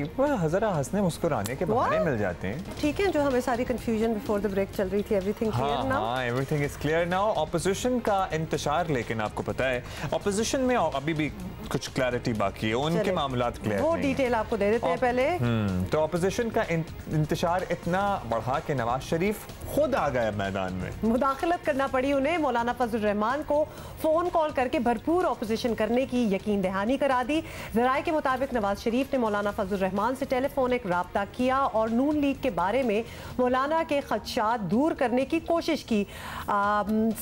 ज़रा हंसने मुस्कुराने के बहाने मिल जाते हैं। ठीक है, जो हमें सारी कंफ्यूजन बिफोर द ब्रेक चल रही थी, एवरीथिंग क्लियर नाउ। हाँ, everything is clear now. Opposition का इंतशार, लेकिन आपको पता है ऑपोजिशन में अभी भी कुछ क्लैरिटी बाकी है, उनके मामलात क्लियर वो डिटेल आपको दे देते हैं पहले। तो ऑपोजिशन का इंतशार इतना बढ़ा कि नवाज शरीफ खुद आ गए मैदान में, मुदाखलत करना पड़ी उन्हें। मौलाना फजल रहमान को फोन कॉल करके भरपूर ऑपोजिशन करने की यकीन दहानी करा दी। जराए के मुताबिक नवाज शरीफ ने मौलाना फजल रहमान से टेलीफोनिक राब्ता किया और नून लीग के बारे में मौलाना के खदशात दूर करने की कोशिश की।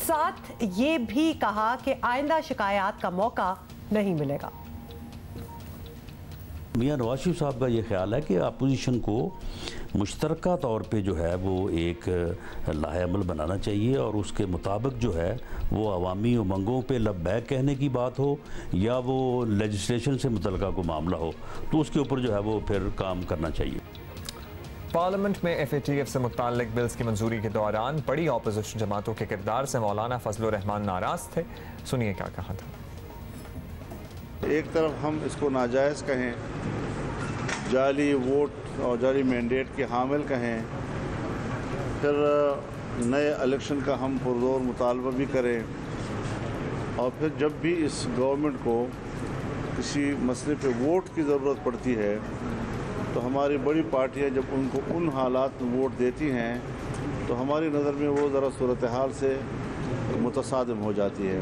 साथ ये भी कहा कि आइंदा शिकायत का मौका नहीं मिलेगा। मियां नवाज शरीफ साहब का ये ख्याल है कि अपोजिशन को मुश्तरका तौर पे जो है वो एक लाहेअमल बनाना चाहिए, और उसके मुताबिक जो है वो अवामी उमंगों पे लब्बैक कहने की बात हो या वो लेजिस्लेशन से मुतल्लिका को मामला हो, तो उसके ऊपर जो है वो फिर काम करना चाहिए। पार्लियामेंट में FATF से मुताल्लिक बिल्स की मंजूरी के दौरान बड़ी अपोजिशन जमातों के किरदार से मौलाना फजल रहमान नाराज थे। सुनिए क्या कहा था। एक तरफ हम इसको नाजायज़ कहें, जाली वोट और जाली मैंडेट के हामिल कहें, फिर नए इलेक्शन का हम पुरजोर मुतालबा भी करें, और फिर जब भी इस गवर्नमेंट को किसी मसले पे वोट की ज़रूरत पड़ती है तो हमारी बड़ी पार्टियां जब उनको उन हालात में वोट देती हैं तो हमारी नज़र में वो ज़रा सूरत हाल से मुतसादिम हो जाती है।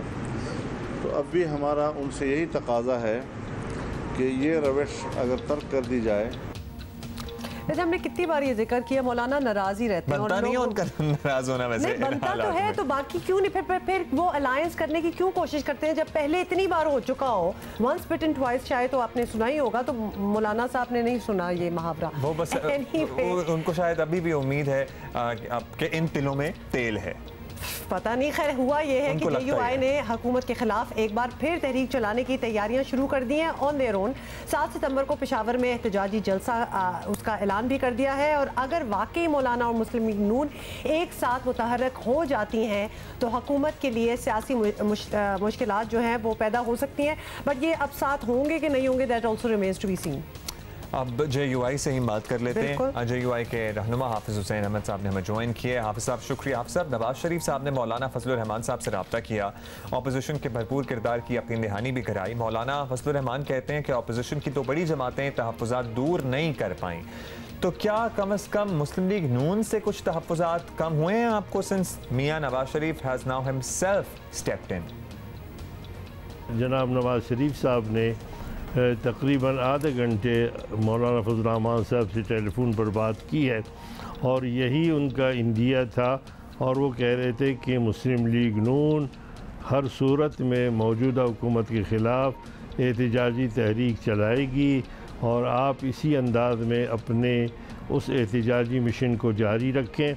तो अब भी हमारा उनसे यही तकाज़ा है कि ये रवश अगर तर्क कर दी जाए। वैसे हमने कितनी बार ये जिक्र किया, मौलाना नाराज ही रहते हैं। बनता नहीं है उनका नाराज होना, वैसे नहीं बनता तो है, तो बाकी क्यों नहीं फिर वो अलायंस करने की क्यों कोशिश करते हैं जब पहले इतनी बार हो चुका हो। वंस बिटन ट्वाइस शायद तो आपने सुना ही होगा, तो मौलाना साहब ने नहीं सुना ये मुहावरा। वो बस उनको शायद अभी भी उम्मीद है कि इन तिलों में तेल है। पता नहीं, खैर हुआ ये है कि JUI ने हुकूमत के खिलाफ एक बार फिर तहरीक चलाने की तैयारियां शुरू कर दी हैं ऑन देयर ओन। 7 सितंबर को पेशावर में एहतजाजी जलसा उसका ऐलान भी कर दिया है, और अगर वाकई मौलाना और मुस्लिम लीग नून एक साथ मुतहरक हो जाती हैं तो हुकूमत के लिए सियासी मुश्किलात जो हैं वो पैदा हो सकती हैं। बट ये अब साथ होंगे कि नहीं होंगे, that also remains to be seen. अब JUI से ही बात कर लेते हैं। JUI के रहनुमा हाफिज़ हुसैन अहमद साहब ने हमें ज्वाइन किया। हाफिज़ साहब शुक्रिया। हाफिज़ साहब, नवाज शरीफ साहब ने मौलाना फजलुर रहमान साहब से रब्ता किया, अपोजिशन के भरपूर किरदार की यकीन दहानी भी कराई। मौलाना फजलुर रहमान कहते हैं कि अपोजिशन की तो बड़ी जमातें तहफ़्फ़ुज़ात दूर नहीं कर पाईं, तो क्या कम अज़ कम मुस्लिम लीग नून से कुछ तहफ़्फ़ुज़ात कम हुए हैं आपको सिंस मियाँ Nawaz Sharif has now himself stepped in? जनाब नवाज शरीफ साहब ने तकरीबन आधे घंटे मौलाना फजल रहमान साहब से टेलीफोन पर बात की है, और यही उनका इंदिया था। और वो कह रहे थे कि मुस्लिम लीग नून हर सूरत में मौजूदा हुकूमत के ख़िलाफ़ एहतजाजी तहरीक चलाएगी, और आप इसी अंदाज में अपने उस एहतजाजी मिशन को जारी रखें।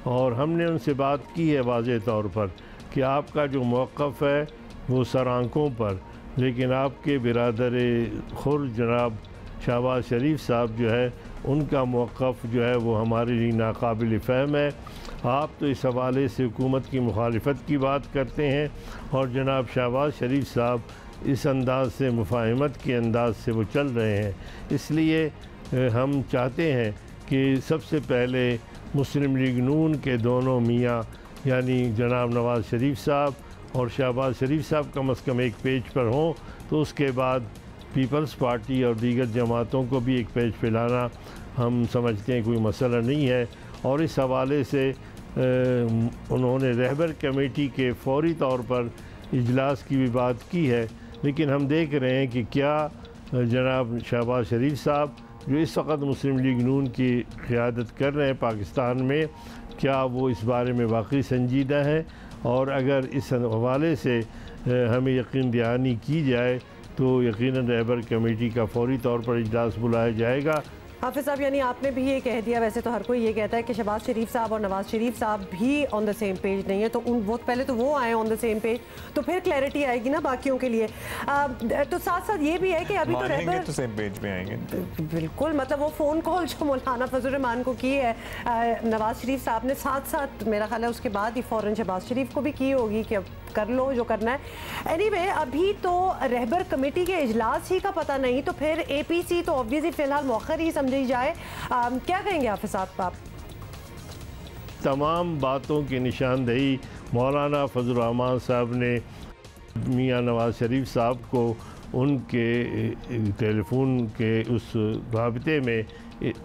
और हमने उनसे बात की है वाज़ेह तौर पर कि आपका जो मौक़िफ़ है वो सर आँखों पर, लेकिन आपके बिरादर खुर्द जनाब शहबाज शरीफ साहब जो है उनका मौक़िफ़ जो है वो हमारे लिए नाकाबिल फ़हम है। आप तो इस हवाले से हुकूमत की मुखालिफत की बात करते हैं, और जनाब शहबाज शरीफ साहब इस अंदाज से मुफाहमत के अंदाज से वो चल रहे हैं। इसलिए हम चाहते हैं कि सबसे पहले मुस्लिम लीग नून के दोनों मियाँ यानी जनाब नवाज शरीफ साहब और शहबाज शरीफ साहब कम अज़ कम एक पेज पर हों, तो उसके बाद पीपल्स पार्टी और दीगर जमातों को भी एक पेज पे लाना हम समझते हैं कोई मसला नहीं है। और इस हवाले से उन्होंने रहबर कमेटी के फौरी तौर पर इजलास की भी बात की है, लेकिन हम देख रहे हैं कि क्या जनाब शहबाज शरीफ साहब जो इस वक्त मुस्लिम लीग नून की क़ियादत कर रहे हैं पाकिस्तान में, क्या वो इस बारे में वाकई संजीदा है। और अगर इस हवाले से हमें यकीन दहानी की जाए तो यकीनन रहबर कमेटी का फौरी तौर पर इजलास बुलाया जाएगा। हाफिज़ साहब, यानी आपने भी ये कह दिया, वैसे तो हर कोई ये कहता है कि शहबाज शरीफ साहब और नवाज शरीफ साहब भी ऑन द सेम पेज नहीं है, तो उन वो पहले तो वो आए ऑन द सेम पेज, तो फिर क्लैरिटी आएगी ना बाकियों के लिए। तो साथ साथ ये भी है कि अभी तो रहबर तो सेम पेज पे आएंगे। बिल्कुल, मतलब वो फ़ोन कॉल जो मौलाना फजल रहमान को की है नवाज शरीफ साहब ने, साथ साथ मेरा ख्याल है उसके बाद ही फ़ौरन शहबाज शरीफ को भी की होगी कि अब कर लो जो करना है। एनीवे, अभी तो रहबर कमेटी के इजलास ही का पता नहीं, तो फिर APC तो ऑब्वियसली फ़िलहाल मौखर ही समझी जाए। क्या कहेंगे हाफिज़ साहब आप? तमाम बातों की निशानदेही मौलाना फजल रहमान साहब ने मियाँ नवाज शरीफ साहब को उनके टेलीफोन के उस राबते में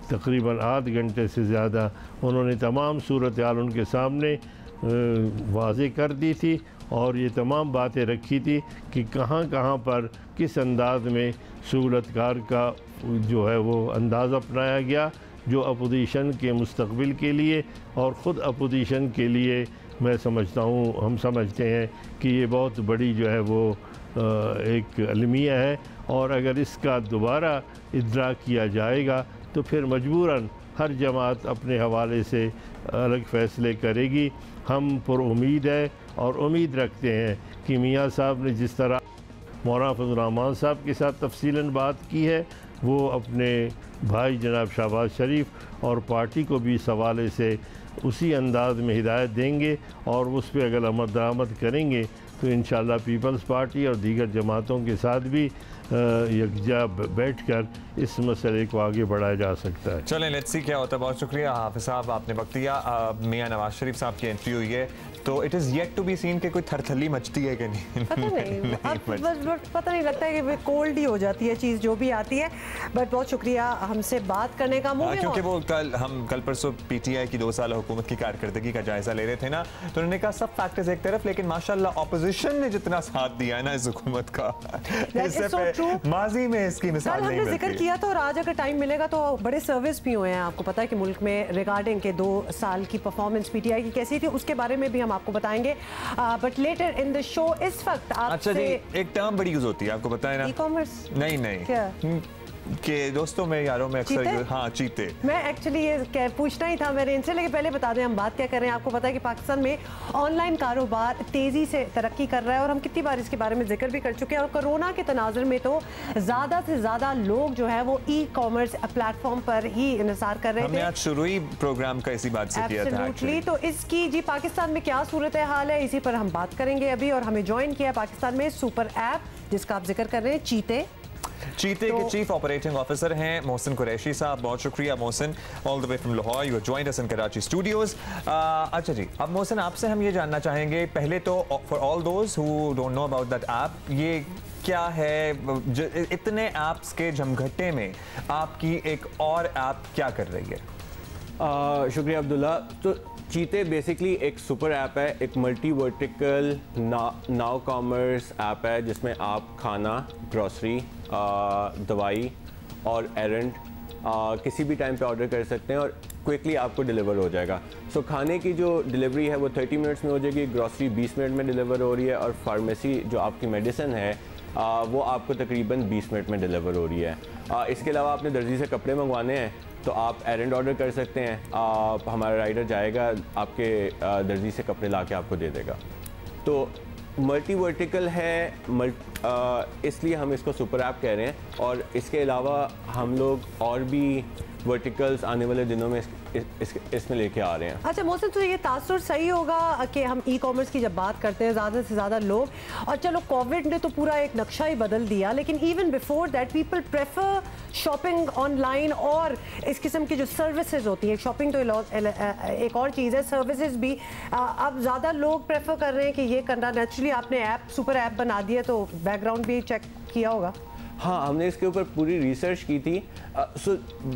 तकरीबन आध घंटे से ज़्यादा उन्होंने तमाम सूरत हाल उनके सामने वाज़े कर दी थी, और ये तमाम बातें रखी थी कि कहाँ कहाँ पर किस अंदाज में सहूलतकार का जो है वो अंदाज़ अपनाया गया, जो अपोजिशन के मुस्तकबिल के लिए और ख़ुद अपोजिशन के लिए मैं समझता हूँ, हम समझते हैं कि ये बहुत बड़ी जो है वो एक अलमिया है। और अगर इसका दोबारा इदराक किया जाएगा तो फिर मजबूरन हर जमात अपने हवाले से अलग फ़ैसले करेगी। हम पर उम्मीद है और उम्मीद रखते हैं कि मियाँ साहब ने जिस तरह मौलाना फजल रहमान साहब के साथ तफसीलन बात की है, वो अपने भाई जनाब शहबाज शरीफ और पार्टी को भी इस हवाले से उसी अंदाज में हिदायत देंगे और उस पर अगर अमल दरामद करेंगे तो इंशाअल्लाह पीपल्स पार्टी और दीगर जमातों के साथ भी यकजा बैठकर इस मसले को आगे बढ़ाया जा सकता है। चलें लेट्स सी क्या होता है। बहुत शुक्रिया हाफिज़ साहब, आपने वक्त दिया। मियां नवाज शरीफ साहब की एंट्री हुई है तो it is yet to be seen कि कोई थरथली मचती है कि नहीं, पता नहीं, बस पता नहीं लगता है कि कोल्ड ही हो जाती है चीज़ जो भी आती है। बट बहुत शुक्रिया हमसे बात करने का। क्योंकि वो कल परसों PTI की 2 साल हुकूमत की कारकर्दगी का जायजा ले रहे थे ना, तो उन्होंने कहा सब फैक्टर्स एक तरफ, लेकिन माशाल्लाह ऑपोजिशन ने जितना साथ दिया है ना इस हुकूमत का, इससे माजी में इसकी मिसाल नहीं मिलती। जिक्र किया तो, और आज अगर टाइम मिलेगा तो बड़े सर्विस भी हुए हैं। आपको पता है कि मुल्क में रिगार्डिंग के 2 साल की परफॉर्मेंस PTI की कैसी थी, उसके बारे में भी हम आपको बताएंगे but later in the show. इस वक्त अच्छा जी, एक टर्म बड़ी यूज होती है, आपको पता है ना, ई-कॉमर्स। नहीं क्या के दोस्तों में यारों में अक्सर हाँ चीते। मैं एक्चुअली ये पूछना ही था मेरे इनसे, लेकिन पहले बता दें हम बात क्या कर रहे हैं। आपको पता है कि पाकिस्तान में ऑनलाइन कारोबार तेज़ी से तरक्की कर रहा है और हम कितनी बार इसके बारे में जिक्र भी कर चुके हैं। और कोरोना के तनाजुर में तो ज़्यादा से ज़्यादा लोग जो है वो ई-कॉमर्स प्लेटफॉर्म पर ही इंतजार कर रहे थे। हमने आज शुरू ही प्रोग्राम का इसी बात से किया था एक्चुअली। तो इसकी जी पाकिस्तान में क्या सूरत हाल है, इसी पर हम बात करेंगे अभी। और हमें ज्वाइन किया पाकिस्तान में सुपर ऐप जिसका आप जिक्र कर रहे हैं, चीते के चीफ ऑपरेटिंग ऑफिसर हैं मोहसिन कुरैशी साहब। बहुत शुक्रिया Mohsin, all the way from Lahore, you joined us in Karachi studios. अच्छा जी, अब मोहसिन आपसे हम ये जानना चाहेंगे, पहले तो for all those who don't know about that app, ये क्या है, इतने ऐप्स के जमघटे में आपकी एक और ऐप क्या कर रही है? शुक्रिया अब्दुल्ला। तो चीते बेसिकली एक सुपर ऐप है, एक multi vertical now commerce app है जिसमें आप खाना, ग्रॉसरी, दवाई और एरेंड किसी भी टाइम पे ऑर्डर कर सकते हैं और क्विकली आपको डिलीवर हो जाएगा। सो खाने की जो डिलीवरी है वो 30 मिनट्स में हो जाएगी, ग्रॉसरी 20 मिनट में डिलीवर हो रही है और फार्मेसी जो आपकी मेडिसिन है वो आपको तकरीबन 20 मिनट में डिलीवर हो रही है। इसके अलावा आपने दर्जी से कपड़े मंगवाने हैं तो आप एरेंड ऑर्डर कर सकते हैं, हमारा राइडर जाएगा आपके दर्जी से कपड़े ला के आपको दे देगा। तो मल्टी वर्टिकल है, इसलिए हम इसको सुपर ऐप कह रहे हैं। और इसके अलावा हम लोग और भी वर्टिकल्स आने वाले दिनों में इसमें लेके आ रहे हैं। अच्छा मोहसिन, तो ये तासुर सही होगा कि हम ई-कॉमर्स की जब बात करते हैं ज़्यादा से ज़्यादा लोग, और चलो कोविड ने तो पूरा एक नक्शा ही बदल दिया, लेकिन even before that people prefer shopping online और इस किस्म की जो सर्विसेज होती है, शॉपिंग तो एक और चीज़ है, सर्विसेज भी अब ज़्यादा लोग प्रेफर कर रहे हैं कि ये करना। नेचुरली आपने ऐप सुपर ऐप बना दिया तो बैकग्राउंड भी चेक किया होगा। हाँ, हमने इसके ऊपर पूरी रिसर्च की थी। सो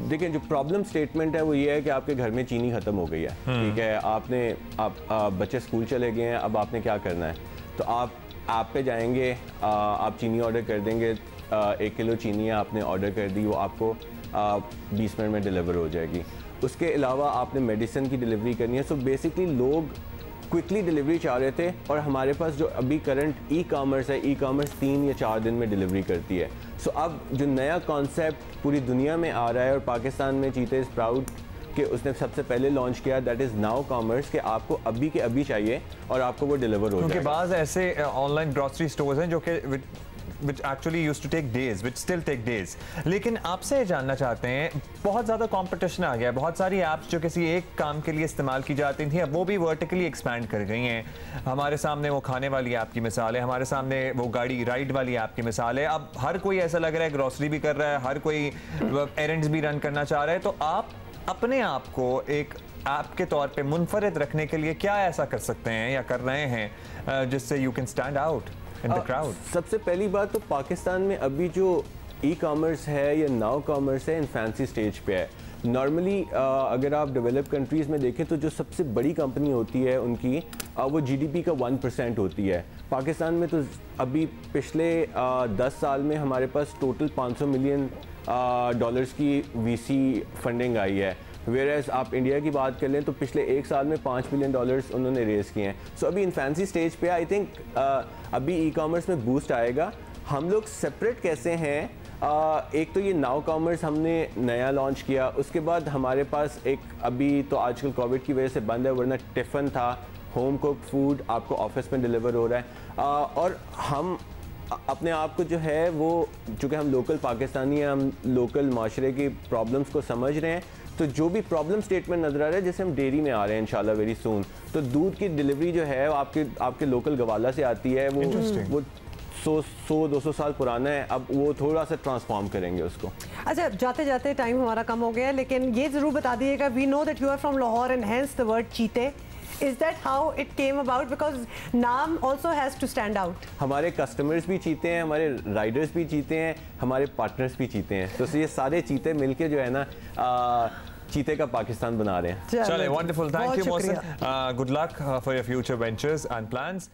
देखिए, जो प्रॉब्लम स्टेटमेंट है वो ये है कि आपके घर में चीनी ख़त्म हो गई है, ठीक है, आप बच्चे स्कूल चले गए हैं, अब आपने क्या करना है, तो आप ऐप पे जाएंगे, आप चीनी ऑर्डर कर देंगे, 1 किलो चीनी है आपने ऑर्डर कर दी, वो आपको 20 मिनट में डिलीवर हो जाएगी। उसके अलावा आपने मेडिसिन की डिलीवरी करनी है। सो बेसिकली लोग क्विकली डिलीवरी चाह रहे थे और हमारे पास जो अभी करंट ई-कॉमर्स है, ई-कॉमर्स 3 या 4 दिन में डिलीवरी करती है। सो अब जो नया कॉन्सेप्ट पूरी दुनिया में आ रहा है और पाकिस्तान में चीते इज़ प्राउड कि उसने सबसे पहले लॉन्च किया, दैट इज़ नाउ कॉमर्स, कि आपको अभी के अभी चाहिए और आपको वो डिलीवर हो जाएगा। क्योंकि बाज़ ऐसे ऑनलाइन ग्रॉसरी स्टोर्स हैं जो कि which actually used to take days, which still take days. लेकिन आपसे जानना चाहते हैं, बहुत ज़्यादा कंपटीशन आ गया, बहुत सारी ऐप्स जो किसी एक काम के लिए इस्तेमाल की जाती थी अब वो भी वर्टिकली एक्सपैंड कर गई हैं। हमारे सामने वो खाने वाली ऐप की मिसाल है, हमारे सामने वो गाड़ी राइड वाली ऐप की मिसाल है। अब हर कोई ऐसा लग रहा है ग्रॉसरी भी कर रहा है, हर कोई एरेंड्स भी रन करना चाह रहा है। तो आप अपने आप को एक ऐप के तौर पे मुनफरिद रखने के लिए क्या ऐसा कर सकते हैं या कर रहे हैं जिससे you can stand out in the crowd? सबसे पहली बात तो पाकिस्तान में अभी जो ई-कॉमर्स है या नाउ कॉमर्स है, इन्फेंसी स्टेज पे है। नॉर्मली अगर आप डेवलप कंट्रीज़ में देखें तो जो सबसे बड़ी कंपनी होती है उनकी वो GDP का 1% होती है। पाकिस्तान में तो अभी पिछले 10 साल में हमारे पास टोटल 500 मिलियन डॉलर्स की VC फंडिंग आई है, वेयरएज आप इंडिया की बात कर लें तो पिछले 1 साल में $5 मिलियन उन्होंने रेज़ किए हैं। सो अभी इन्फेंसी स्टेज पे आई थिंक अभी ई-कॉमर्स में बूस्ट आएगा। हम लोग सेपरेट कैसे हैं, एक तो ये नाउ कॉमर्स हमने नया लॉन्च किया, उसके बाद हमारे पास एक अभी तो आजकल कोविड की वजह से बंद है, वरना टिफ़न था, होम कुक फूड आपको ऑफिस में डिलीवर हो रहा है। और हम अपने आप को जो है वो, चूँकि हम लोकल पाकिस्तानी हैं, हम लोकल माशरे की प्रॉब्लम्स को समझ रहे हैं, तो जो भी प्रॉब्लम स्टेटमेंट नजर आ रहा है, जैसे हम डेयरी में आ रहे हैं इंशाल्लाह वेरी सून, तो दूध की डिलीवरी जो है आपके लोकल गवाला से आती है, वो 100-200 साल पुराना है, अब वो थोड़ा सा ट्रांसफॉर्म करेंगे उसको। अच्छा, जाते जाते टाइम हमारा कम हो गया है, लेकिन ये ज़रूर बता दीजिएगा, we know that you are from Lahore and hence the word चीते। Is that how it came about? Because नाम also has to stand out. हमारे कस्टमर्स भी चीते हैं, हमारे राइडर्स भी चीते हैं, हमारे पार्टनर्स भी चीते हैं, तो ये सारे चीते मिलके जो है ना चीते का पाकिस्तान बना रहे हैं। चले, wonderful, thank you Mohsin, good luck for your future ventures and plans.